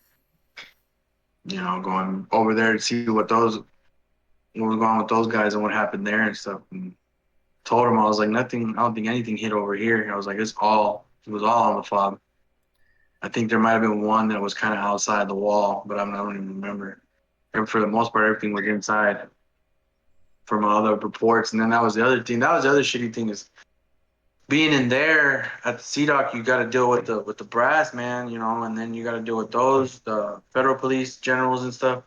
going over there to see what was going on with those guys and what happened there and stuff, and told him, I was like, nothing, I don't think anything hit over here. I was like, it was all on the FOB. I think there might have been one that was kind of outside the wall, but I don't even remember. And for the most part, everything was inside from other reports. And then that was the other thing. That was the other shitty thing, is being in there at the CDOC, you got to deal with the brass, man, and then you got to deal with the federal police generals and stuff.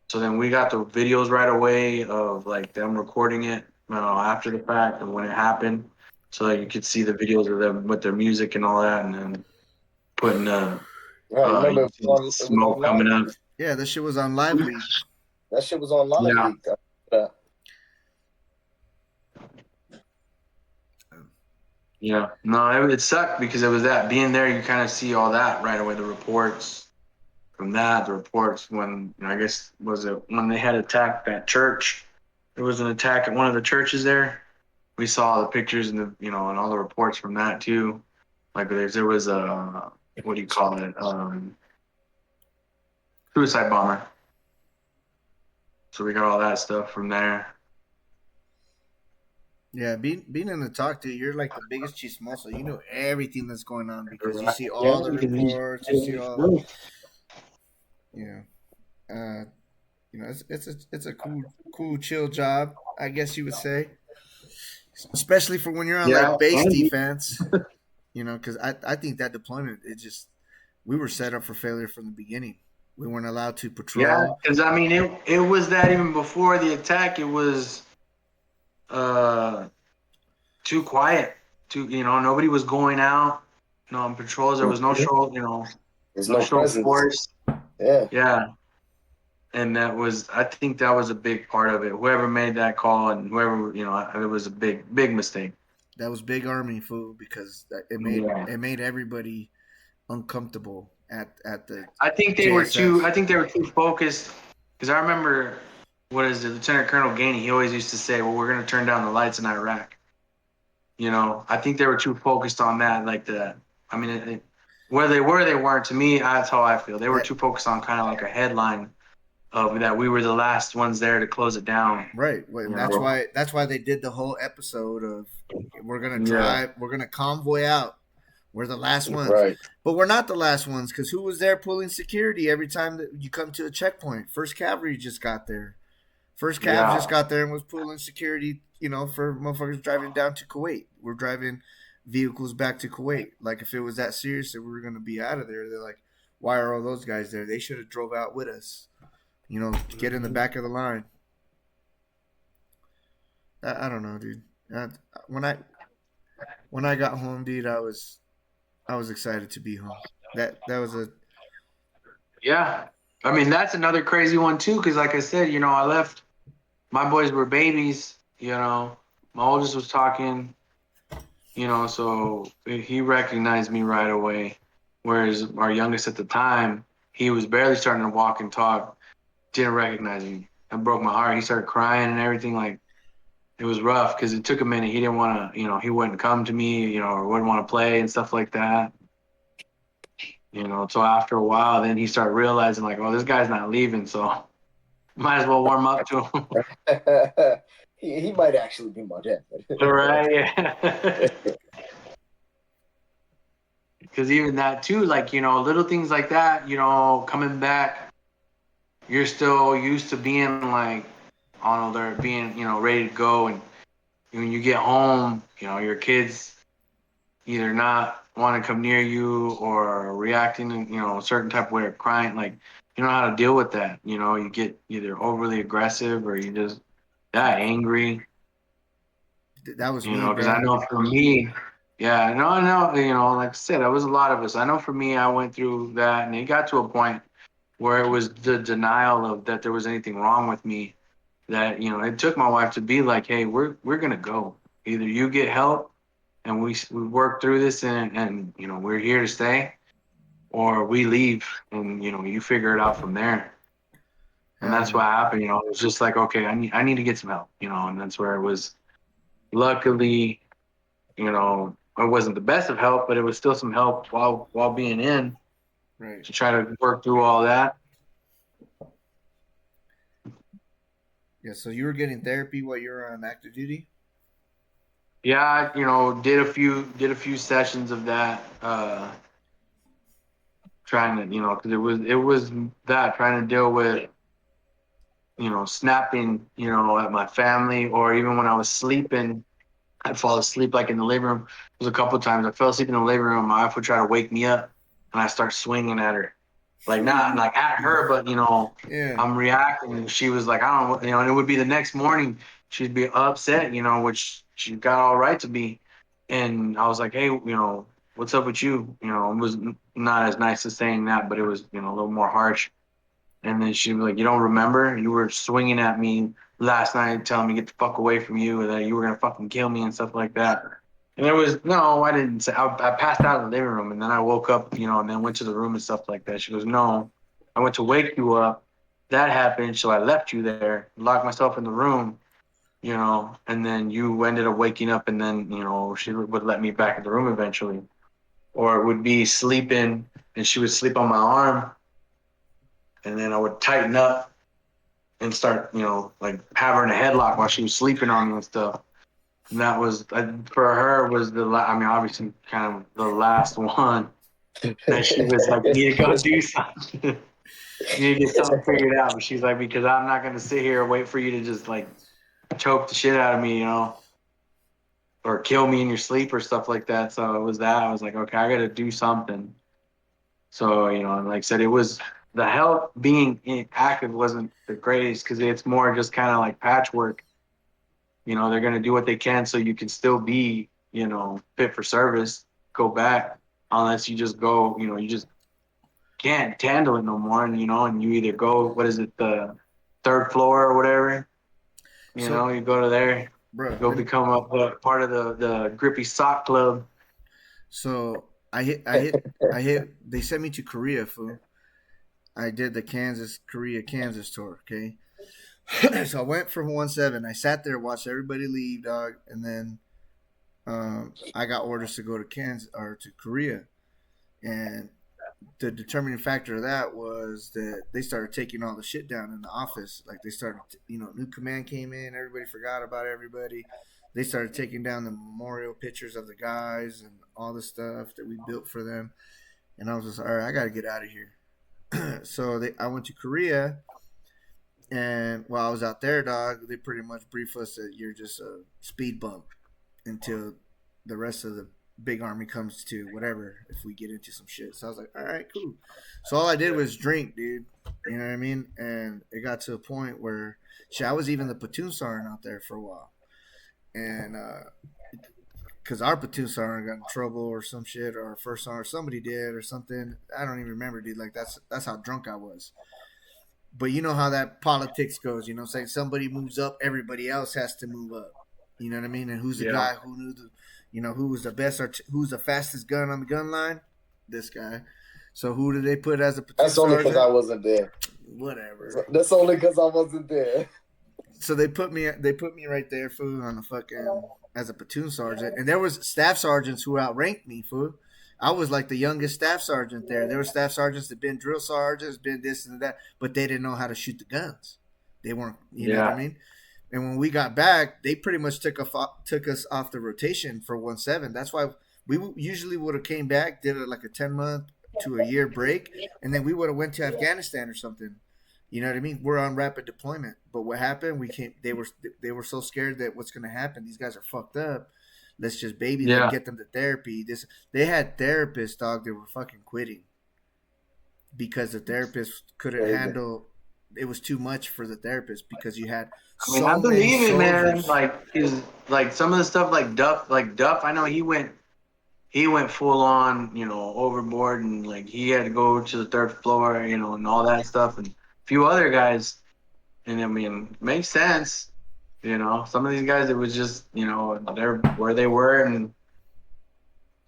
So then we got the videos right away of, like, them recording it after the fact and when it happened, so that you could see the videos of them with their music and all that, and then putting remember it was smoke on coming up. Yeah, that shit was on Live Leak. That shit was on Live Leak. Yeah, no, it sucked, because it was that being there, you kind of see all that right away. The reports from that, the reports when, I guess, was it when they had attacked that church? There was an attack at one of the churches there. We saw the pictures and and all the reports from that too. Like, there was a, what do you call it? Suicide bomber. So we got all that stuff from there. Yeah, being in the talk, dude, you're like the biggest chismoso. You know everything that's going on, because you see all the reports, you see all. It's a cool, chill job, I guess you would say, especially for when you're on like base defense. Because I think that deployment, we were set up for failure from the beginning. We weren't allowed to patrol. Yeah, because I mean, it was that even before the attack, it was too quiet. Nobody was going out, on patrols. There was no show, there's no show force. Yeah. And I think that was a big part of it. Whoever made that call, and whoever, it was a big mistake. That was big Army food, because it made everybody uncomfortable at the. I think they were too focused, because I remember, what is it, Lieutenant Colonel Gainey? He always used to say, "Well, we're going to turn down the lights in Iraq." I think they were too focused on that, like I mean, whether they were, they weren't. To me, that's how I feel. They were too focused on kind of like a headline of that we were the last ones there to close it down. Right. And that's why they did the whole episode of, we're gonna drive, we're gonna convoy out. We're the last ones. Right. But we're not the last ones, because who was there pulling security every time that you come to a checkpoint? First Cavalry just got there. First Cav just got there and was pulling security, for motherfuckers driving down to Kuwait. We're driving vehicles back to Kuwait. Like, if it was that serious that we were gonna be out of there, they're like, why are all those guys there? They should have drove out with us. Get in the back of the line. I don't know, dude. When I got home, dude, I was excited to be home. That was a. Yeah, I mean, that's another crazy one too, because like I said, I left. My boys were babies, My oldest was talking, so he recognized me right away. Whereas our youngest at the time, he was barely starting to walk and talk, didn't recognize me. That broke my heart. He started crying and everything. Like, it was rough because it took a minute. He didn't want to, he wouldn't come to me, or wouldn't want to play and stuff like that. So after a while, then he started realizing like, oh, this guy's not leaving, so might as well warm up to him. He might actually be my dad. Right. Because even that too, like, little things like that, coming back, you're still used to being like on alert, being, ready to go. And when you get home, your kids either not want to come near you or reacting in, a certain type of way or crying. Like, you know how to deal with that. You get either overly aggressive or you just angry. That was me, Because I bro. know for me, yeah, no, I know, like I said, that was a lot of us. I know for me, I went through that, and it got to a point where it was the denial of that there was anything wrong with me. That it took my wife to be like, "Hey, we're gonna go. Either you get help, and we work through this, and we're here to stay, or we leave, and you figure it out from there." And Hell that's what yeah. happened. It was just like, okay, I need to get some help, and that's where it was. Luckily, it wasn't the best of help, but it was still some help while being in Right. to try to work through all that. Yeah. So you were getting therapy while you were on active duty. Yeah, did a few sessions of that, trying to, because it was that trying to deal with, snapping, at my family, or even when I was sleeping, I'd fall asleep like in the living room. There's a couple of times I fell asleep in the living room. My wife would try to wake me up, and I start swinging at her, like not like at her, but Yeah. I'm reacting. And she was like, I don't, and it would be the next morning. She'd be upset, which she got all right to be. And I was like, hey, what's up with you? It was not as nice as saying that, but it was, a little more harsh. And then she'd be like, you don't remember? You were swinging at me last night, telling me get the fuck away from you, or that you were gonna fucking kill me and stuff like that. And it was no, I didn't say. I passed out in the living room, and then I woke up, and then went to the room and stuff like that. She goes, no, I went to wake you up. That happened, so I left you there, locked myself in the room, and then you ended up waking up, and then she would let me back in the room eventually, or it would be sleeping, and she would sleep on my arm, and then I would tighten up and start, like have her in a headlock while she was sleeping on me and stuff. And that was for her was I mean, obviously, kind of the last one that she was like, "You need to go do something. You need to get something figured out." But she's like, "Because I'm not going to sit here and wait for you to just like choke the shit out of me, or kill me in your sleep or stuff like that." So it was that. I was like, "Okay, I got to do something." So and like I said, it was the help being active wasn't the greatest because it's more just kind of like patchwork. They're going to do what they can so you can still be, fit for service, go back, unless you just go, you just can't handle it no more. And you either go, what is it, the third floor or whatever, So, you go to there, bro, go become a part of the grippy sock club. so I hit. They sent me to Korea, fool. I did the Kansas tour. Okay. So I went from 1-7. I sat there, watched everybody leave, dog, and then I got orders to go to Kansas or to Korea, and the determining factor of that was that they started taking all the shit down in the office. Like they started, new command came in, everybody forgot about everybody. They started taking down the memorial pictures of the guys and all the stuff that we built for them. And I was just, all right, I got to get out of here. So I went to Korea, and while I was out there, dog, they pretty much briefed us that you're just a speed bump until the rest of the big army comes to whatever if we get into some shit. So I was like, all right, cool. So all I did was drink, dude. You know what I mean? And it got to a point where shit, I was even the platoon sergeant out there for a while. And because our platoon sergeant got in trouble or some shit, or our first sergeant, somebody did or something. I don't even remember, dude. Like that's how drunk I was. But you know how that politics goes. You know what I'm saying? Somebody moves up, everybody else has to move up. You know what I mean? And who's the guy who knew who was the best, who's the fastest gun on the gun line? This guy. So who did they put as a platoon That's only because I wasn't there. Whatever. That's only because I wasn't there. So they put me right there, fool, on the fucking as a platoon sergeant, and there was staff sergeants who outranked me, fool. I was like the youngest staff sergeant there. There were staff sergeants that been drill sergeants, been this and that, but they didn't know how to shoot the guns. They weren't, you know what I mean? And when we got back, they pretty much took us off the rotation for 1-7. That's why we usually would have came back, did like a 10-month to a year break, and then we would have went to Afghanistan or something. You know what I mean? We're on rapid deployment, but what happened? They were so scared that what's going to happen? These guys are fucked up. Let's just baby them, get them to therapy. They had therapists, dog. They were fucking quitting because the therapist couldn't handle. It was too much for the therapist because you had. I believe it, man. Like some of the stuff, like Duff. I know he went full on, overboard, and like he had to go to the third floor, and all that stuff, and a few other guys. And I mean, makes sense. Some of these guys, it was just, they're where they were. And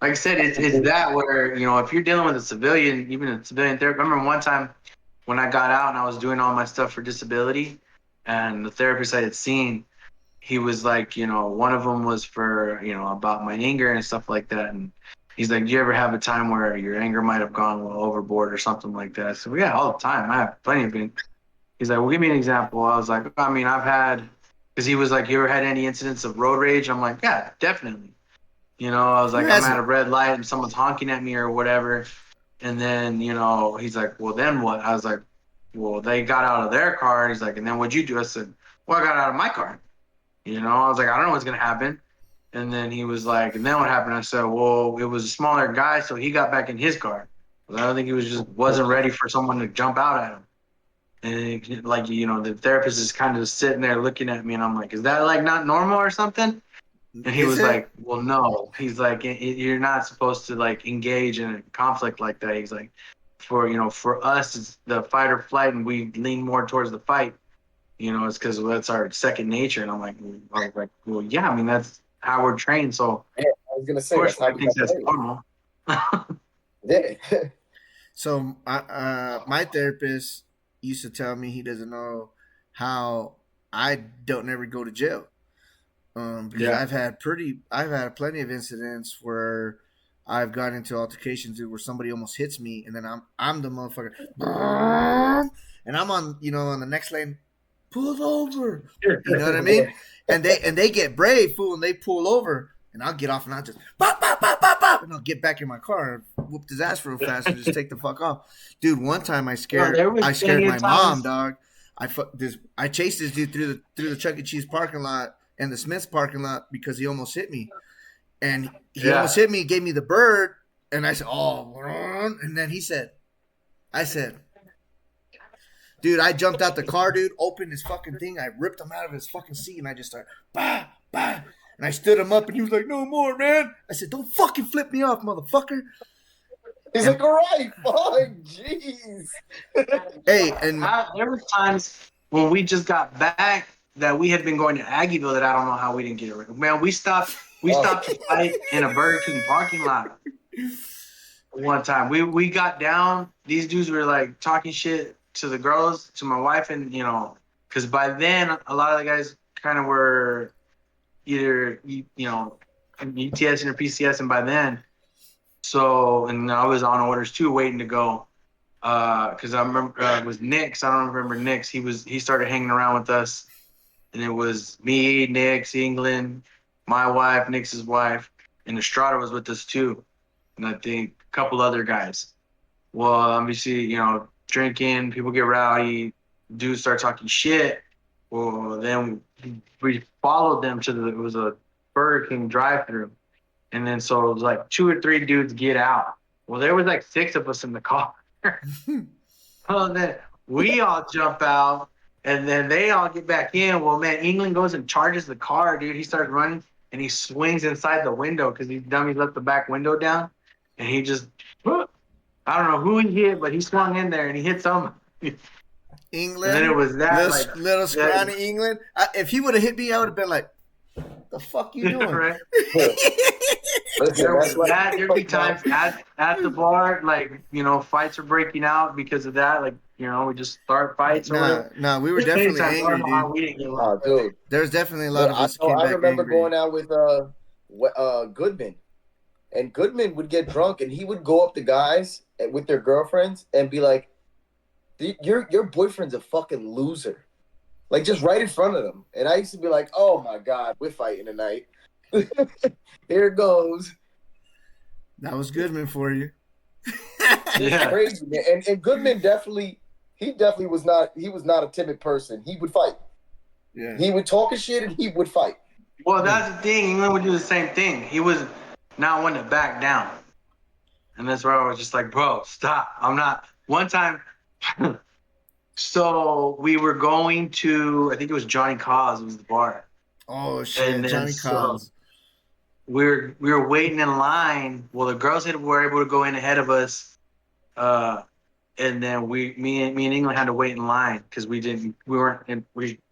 like I said, it's that where, if you're dealing with a civilian, even a civilian therapist. I remember one time when I got out and I was doing all my stuff for disability, and the therapist I had seen, he was like, one of them was for, about my anger and stuff like that. And he's like, do you ever have a time where your anger might have gone a little overboard or something like that? I said, well, yeah, all the time. I have plenty of it. He's like, well, give me an example. I was like, I mean, I've had. Because he was like, you ever had any incidents of road rage? I'm like, yeah, definitely. I was like, I'm at a red light and someone's honking at me or whatever. And then, he's like, well, then what? I was like, well, they got out of their car. He's like, and then what'd you do? I said, well, I got out of my car. I was like, I don't know what's going to happen. And then he was like, and then what happened? I said, well, it was a smaller guy, so he got back in his car. I don't think he wasn't ready for someone to jump out at him. And like, the therapist is kind of sitting there looking at me, and I'm like, is that like not normal or something? And he was like, well, no. He's like, you're not supposed to like engage in a conflict like that. He's like, for us, it's the fight or flight, and we lean more towards the fight. It's because that's our second nature. And I'm like, well, yeah, I mean, that's how we're trained. So yeah, I was gonna say, of course, I think that's normal. Yeah. So my therapist used to tell me he doesn't know how I don't ever go to jail. Because I've had plenty of incidents where I've gotten into altercations where somebody almost hits me, and then I'm the motherfucker, and I'm on on the next lane, pull over, you know what I mean? And they get brave, fool, and they pull over, and I'll get off and I'll just bop, bop, bop, bop, bop, and I'll get back in my car and whoop his ass real fast and just take the fuck off. Dude, one time I scared my mom, dog. I chased this dude through the Chuck E. Cheese parking lot and the Smith's parking lot because he almost hit me. And he almost hit me, gave me the bird, and I said, oh, and then I said, dude, I jumped out the car, dude, opened his fucking thing, I ripped him out of his fucking seat, and I just started, bah, bah, and I stood him up, and he was like, no more, man. I said, don't fucking flip me off, motherfucker. He's like, all right, fine, jeez. Hey, and there were times when we just got back that we had been going to Aggieville that I don't know how we didn't get it. Man, we stopped to fight in a Burger King parking lot one time. We got down. These dudes were like talking shit to the girls, to my wife, and because by then a lot of the guys kind of were either UTS or PCS, and by then, so and I was on orders too, waiting to go. Because I remember it was Nix. I don't remember Nix. He started hanging around with us. And it was me, Nix, England, my wife, Nix's wife, and Estrada was with us too. And I think a couple other guys. Well, obviously, drinking, people get rowdy, dudes start talking shit. Well, then we followed them it was a Burger King drive-thru. And then so it was like 2 or 3 dudes get out. Well, there was like 6 of us in the car. Well, then we all jump out. And then they all get back in. Well, man, England goes and charges the car, dude. He starts running, and he swings inside the window because these dummies left the back window down. And he just, I don't know who he hit, but he swung in there, and he hit someone. England. And then it was that little scrawny England. If he would have hit me, I would have been like, The fuck you doing? Right? Listen, that's what There'd be times at the bar, like, fights are breaking out because of that. Like, we just start fights or whatever. Nah, we were definitely angry, dude. We didn't get Oh, dude. There's definitely a lot of us I came back remember angry. going out with Goodman, and Goodman would get drunk, and he would go up to guys with their girlfriends and be like, "Your boyfriend's a fucking loser," like just right in front of them. And I used to be like, "Oh my god, we're fighting tonight. Here it goes." That was Goodman for you. Yeah, crazy, man. And Goodman definitely was not a timid person. He would fight. Yeah, he would talk his shit and he would fight. Well, that's the thing. England would do the same thing. He was not one to back down, and that's where I was just like, bro, stop. I'm not. One time, so we were going to, I think it was Johnny Cause. It was the bar. Oh shit, And then, Johnny Cause. We were waiting in line. Well, the girls were able to go in ahead of us, and then me and England had to wait in line because we were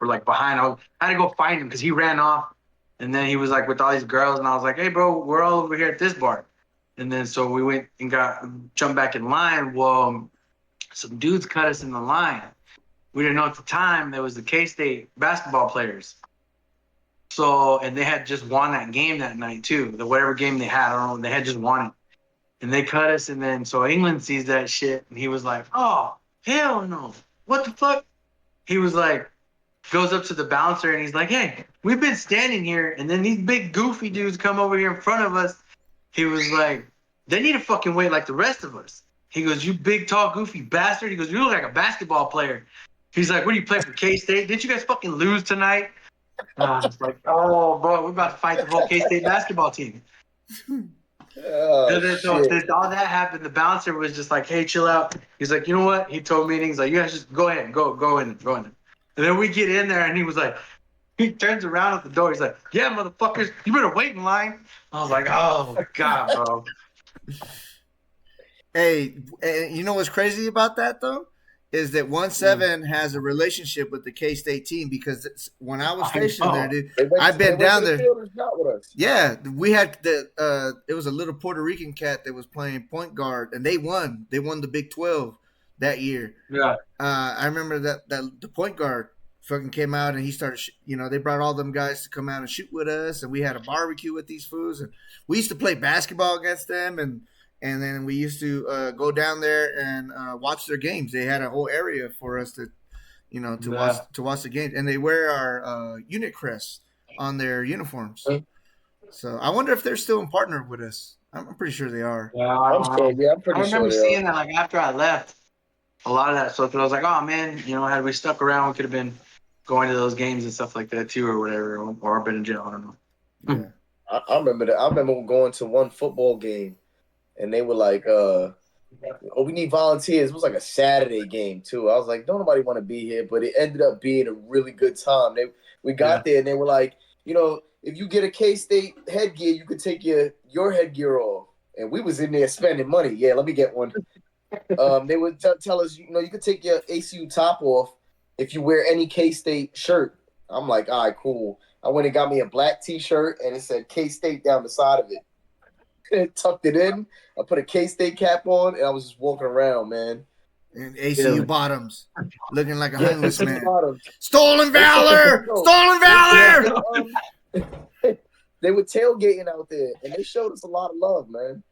like behind. I had to go find him because he ran off, and then he was like with all these girls, and I was like, hey bro, we're all over here at this bar, and then so we went and jumped back in line. Well, some dudes cut us in the line. We didn't know at the time there was the K-State basketball players. So, and they had just won that game that night too. Whatever game they had, I don't know, they had just won it. And they cut us, and then so England sees that shit, and he was like, oh, hell no. What the fuck? He was like, goes up to the bouncer, and he's like, hey, we've been standing here, and then these big goofy dudes come over here in front of us. He was like, they need to fucking wait like the rest of us. He goes, you big, tall, goofy bastard. He goes, you look like a basketball player. He's like, what do you play for K-State? Didn't you guys fucking lose tonight? I was like, oh, bro, we're about to fight the whole K-State basketball team. Oh, So all that happened. The bouncer was just like, hey, chill out. He's like, you know what? He told me, and he's like, you guys just go ahead, go in. And then we get in there, and he was like, he turns around at the door. He's like, yeah, motherfuckers, you better wait in line. I was like, oh, God, bro. Hey, you know what's crazy about that, though? Is that 1-7 has a relationship with the K-State team because when I was stationed there, dude, I've been down there. Yeah, we had it was a little Puerto Rican cat that was playing point guard, and they won. They won the Big 12 that year. Yeah. I remember that the point guard fucking came out and he started, they brought all them guys to come out and shoot with us, and we had a barbecue with these fools, and we used to play basketball against them, and then we used to go down there and watch their games. They had a whole area for us to watch the games, and they wear our unit crests on their uniforms. So I wonder if they're still in partner with us. I'm pretty sure they are. Yeah, I'm pretty sure. I remember seeing that like after I left, a lot of that stuff. I was like, oh man, had we stuck around, we could have been going to those games and stuff like that too, or whatever, or been in jail. I don't know. Yeah. I remember that. I remember going to one football game. And they were like, oh, we need volunteers. It was like a Saturday game, too. I was like, don't nobody want to be here. But it ended up being a really good time. We got there, and they were like, if you get a K-State headgear, you could take your headgear off. And we was in there spending money. Yeah, let me get one. They would tell us, you could take your ACU top off if you wear any K-State shirt. I'm like, all right, cool. I went and got me a black T-shirt, and it said K-State down the side of it. Tucked it in. I put a K-State cap on, and I was just walking around, man. And ACU bottoms, looking like a homeless man. Bottoms. Stolen valor! Stolen valor! They were tailgating out there, and they showed us a lot of love, man.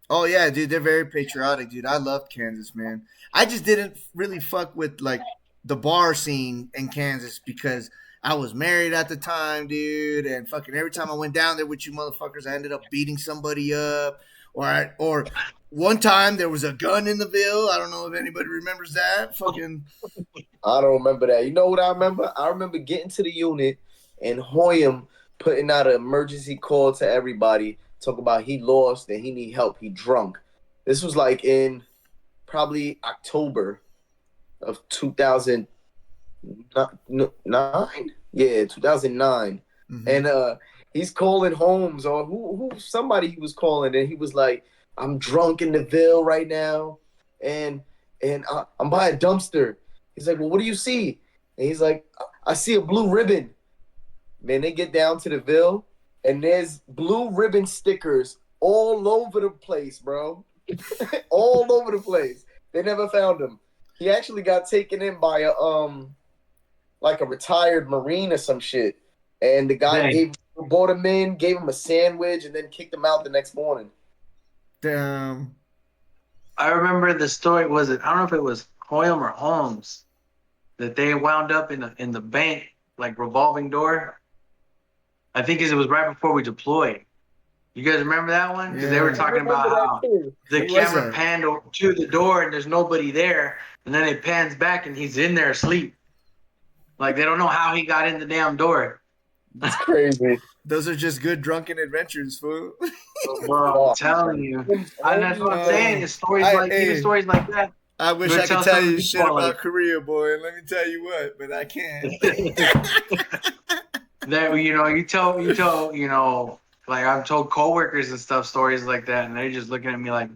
Oh, yeah, dude. They're very patriotic, dude. I loved Kansas, man. I just didn't really fuck with, like, the bar scene in Kansas because I was married at the time, dude, and fucking every time I went down there with you motherfuckers, I ended up beating somebody up. Or one time there was a gun in the Ville. I don't know if anybody remembers that. Fucking. I don't remember that. You know what I remember? I remember getting to the unit and Hoyam putting out an emergency call to everybody, talking about he lost and he need help. He drunk. This was like in probably October of 2009. Yeah, 2009. Mm-hmm. And he's calling Holmes or who somebody he was calling, and he was like, I'm drunk in the Ville right now, and I'm by a dumpster. He's like, well, what do you see? And he's like, I see a blue ribbon. Man, they get down to the Ville, and there's blue ribbon stickers all over the place, bro. All over the place. They never found him. He actually got taken in by a like a retired Marine or some shit. And the guy brought him in, gave him a sandwich, and then kicked him out the next morning. Damn. I remember the story. Was it? I don't know if it was Hoyam or Holmes that they wound up in the bank, like revolving door. I think it was right before we deployed. You guys remember that one? Because they were talking about how the camera panned to the door and there's nobody there, and then it pans back and he's in there asleep. Like they don't know how he got in the damn door. That's crazy. Those are just good drunken adventures, fool. Bro, I'm telling you. And that's what I'm saying. It's stories even stories like that. I wish I could tell you shit about Korea, boy. And let me tell you what, but I can't. That like I've told coworkers and stuff stories like that, and they're just looking at me like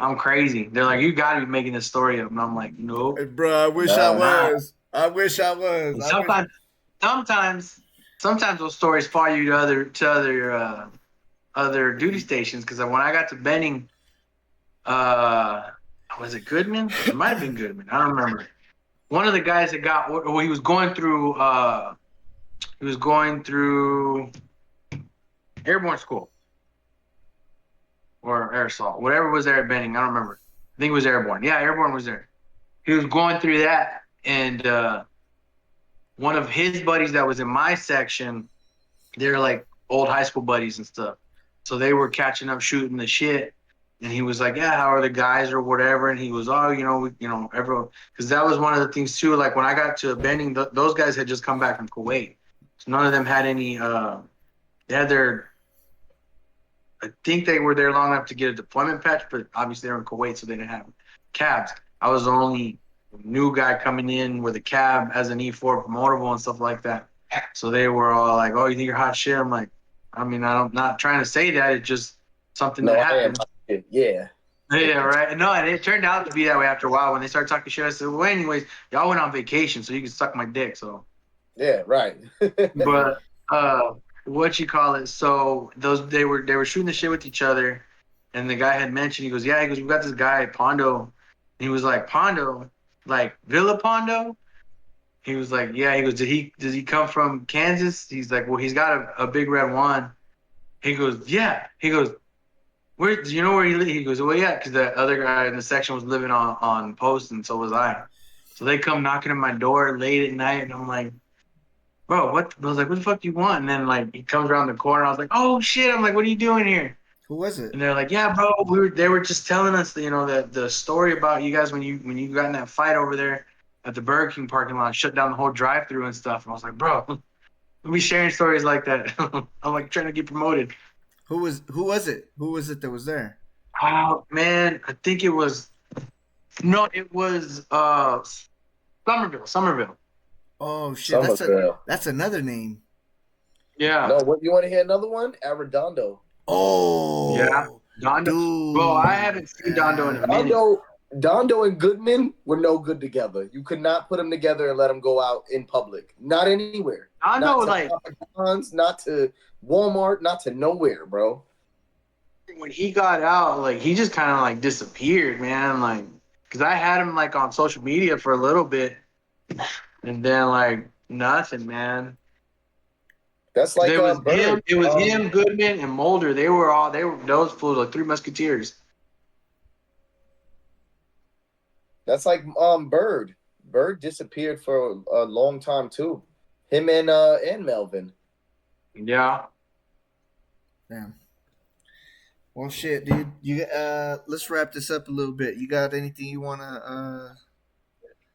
I'm crazy. They're like, "You got to be making this story up," and I'm like, "Nope." Hey, bro, I wish I was. I wish I was. Sometimes those stories follow you to other duty stations. Because when I got to Benning, was it Goodman? It might have been Goodman. I don't remember. One of the guys that he was going through. He was going through airborne school or air assault, whatever was there at Benning. I don't remember. I think it was airborne. Yeah, airborne was there. He was going through that, and one of his buddies that was in my section, they're like old high school buddies and stuff. So they were catching up, shooting the shit. And he was like, "Yeah, how are the guys or whatever?" And he was, "Oh, everyone," because that was one of the things too. Like when I got to Benning, those guys had just come back from Kuwait. So none of them had any. They had their. I think they were there long enough to get a deployment patch, but obviously they were in Kuwait, so they didn't have cabs. I was the only new guy coming in with a cab as an E4 promotable and stuff like that. So they were all like, "Oh, you think you're hot shit?" I'm like, I mean, I'm not trying to say that. It's just something that happened. Yeah. Yeah, right. No, and it turned out to be that way after a while. When they started talking shit, I said, "Well, anyways, y'all went on vacation, so you can suck my dick." So. Yeah, right. But what you call it? So they were shooting the shit with each other, and the guy had mentioned, he goes, "Yeah," he goes, "We got this guy Pondo," and he was like, "Pondo, like Villapando?" He was like, "Yeah." He goes, "Does he come from Kansas?" He's like, "Well, he's got a big red one." He goes, "Yeah." He goes, "Where do you know where he lives?" He goes, "Well, yeah, because the other guy in the section was living on post, and so was I." So they come knocking at my door late at night, and I'm like, "Bro, what?" I was like, "What the fuck do you want?" And then like he comes around the corner. I was like, "Oh shit!" I'm like, "What are you doing here?" Who was it? And they're like, "Yeah, bro, they were just telling us, the story about you guys when you got in that fight over there at the Burger King parking lot, shut down the whole drive-through and stuff." And I was like, "Bro, we sharing stories like that." I'm like trying to get promoted. Who was it? Who was it that was there? Oh man, I think it was Somerville. Oh shit, that's another name. Yeah. No, what you want to hear another one? Arredondo. Oh yeah, Dondo. Dude. Bro, I haven't seen Dondo in a minute. Dondo and Goodman were no good together. You could not put them together and let them go out in public. Not anywhere. Dondo, not to Walmart, not to nowhere, bro. When he got out, like he just kind of like disappeared, man. Like, cause I had him like on social media for a little bit, and then like nothing, man. That's like it was him, Goodman, and Mulder. They were those fools, like three musketeers. That's like Bird. Bird disappeared for a long time too. Him and Melvin. Yeah. Damn. Well, shit, dude. You let's wrap this up a little bit. You got anything you wanna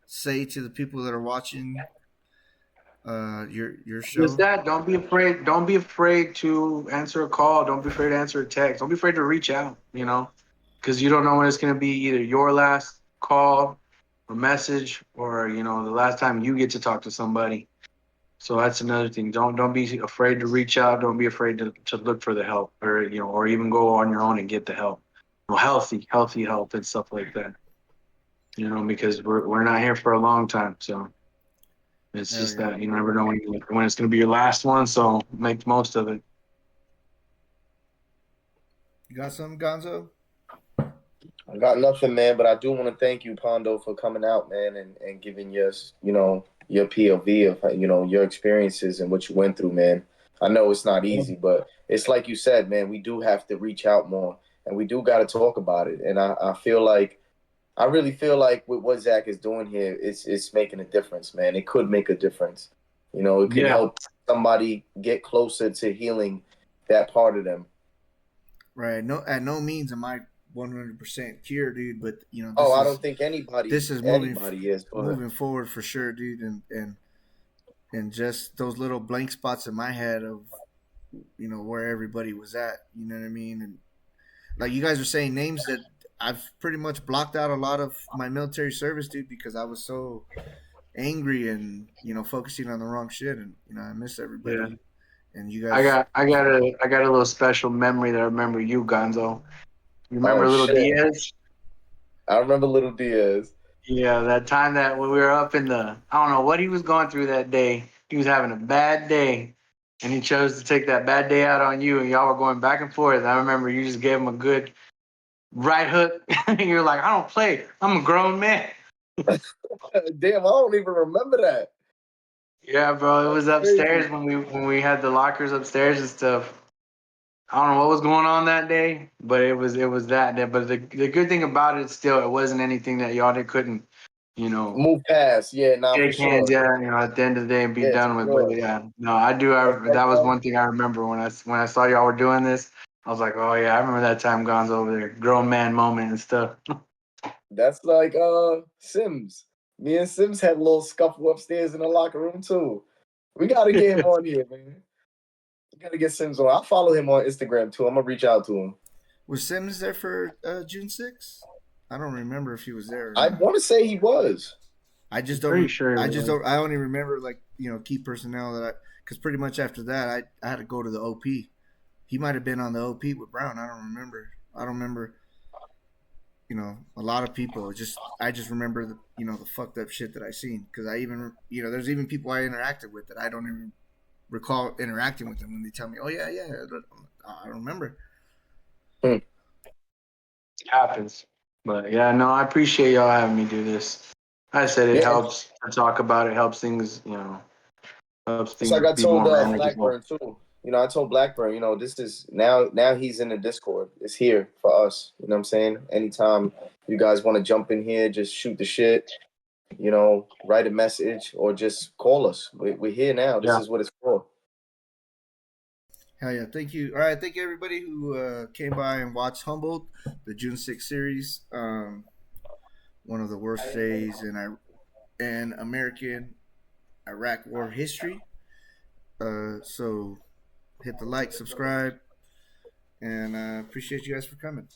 say to the people that are watching your show? Just that. Don't be afraid. Don't be afraid to answer a call. Don't be afraid to answer a text. Don't be afraid to reach out. Because you don't know when it's gonna be either your last call or message, or the last time you get to talk to somebody. So that's another thing. Don't be afraid to reach out. Don't be afraid to look for the help, or even go on your own and get the help. Healthy help and stuff like that. Because we're not here for a long time. So It's Hell just yeah. that you never know when it's going to be your last one, so make the most of it. You got something, Gonzo? I got nothing, man, but I do want to thank you, Pondo, for coming out, man, and giving your POV of, your experiences and what you went through, man. I know it's not easy, but it's like you said, man, we do have to reach out more and we do got to talk about it. And I really feel like with what Zach is doing here, it's making a difference, man. It could make a difference. It could Yeah, help somebody get closer to healing that part of them. Right. No, at no means am I 100% cured, dude. But Oh, this I is don't think this is anybody is, but moving forward for sure, dude. And just those little blank spots in my head of where everybody was at. You know what I mean? And like you guys are saying names that I've pretty much blocked out a lot of my military service, dude, because I was so angry and focusing on the wrong shit. And I miss yeah. everybody. And you guys, I got a little special memory that I remember you, Gonzo. You remember oh little shit, Diaz? I remember Little Diaz. Yeah, that time that when we were up in the, I don't know what he was going through that day. He was having a bad day, and he chose to take that bad day out on you, and y'all were going back and forth. I remember you just gave him a good right hook, and you're like, I don't play. I'm a grown man. Damn, I don't even remember that. Yeah, bro. It was Crazy. upstairs when we had the lockers upstairs and stuff. I don't know what was going on that day, but it was that day. But the good thing about it still, it wasn't anything that y'all couldn't, you know, Move past, yeah, nah, for shake hands, sure. yeah, at the end of the day and be Yeah, for done with. sure. But yeah, no, I do. Like, That was one thing I remember when I saw y'all were doing this. I was like, oh yeah, I remember that time Gonzo over there, grown man moment and stuff. that's like Sims. Me and Sims had a little scuffle upstairs in the locker room too. We gotta get him on here, man. We gotta get Sims on. I'll follow him on Instagram too. I'm gonna reach out to him. was Sims there for June 6th? I don't remember if he was there or I not. want to say he was. I I'm just pretty don't. sure it I just was. don't. I only remember like key personnel because pretty much after that I had to go to the OP. He might have been on the OP with Brown. I don't remember. I don't remember. A lot of people. I just remember the fucked up shit that I seen because I even there's even people I interacted with that I don't even recall interacting with them when they tell me, oh yeah, yeah, I don't remember. Hmm. It happens. But yeah, no, I appreciate y'all having me do this. I said it Yeah, helps to talk about it, helps things, helps it's things like I be told more manageable. Blackburn too. I told Blackburn, this is now he's in the Discord. It's here for us. You know what I'm saying? Anytime you guys want to jump in here, just shoot the shit. Write a message or just call us. We're here now. This Yeah. is what it's for. Hell yeah, thank you. All right, thank you everybody who came by and watched Humboldt, the June 6th series. One of the worst days in American Iraq War history. So hit the like, subscribe, and appreciate you guys for coming.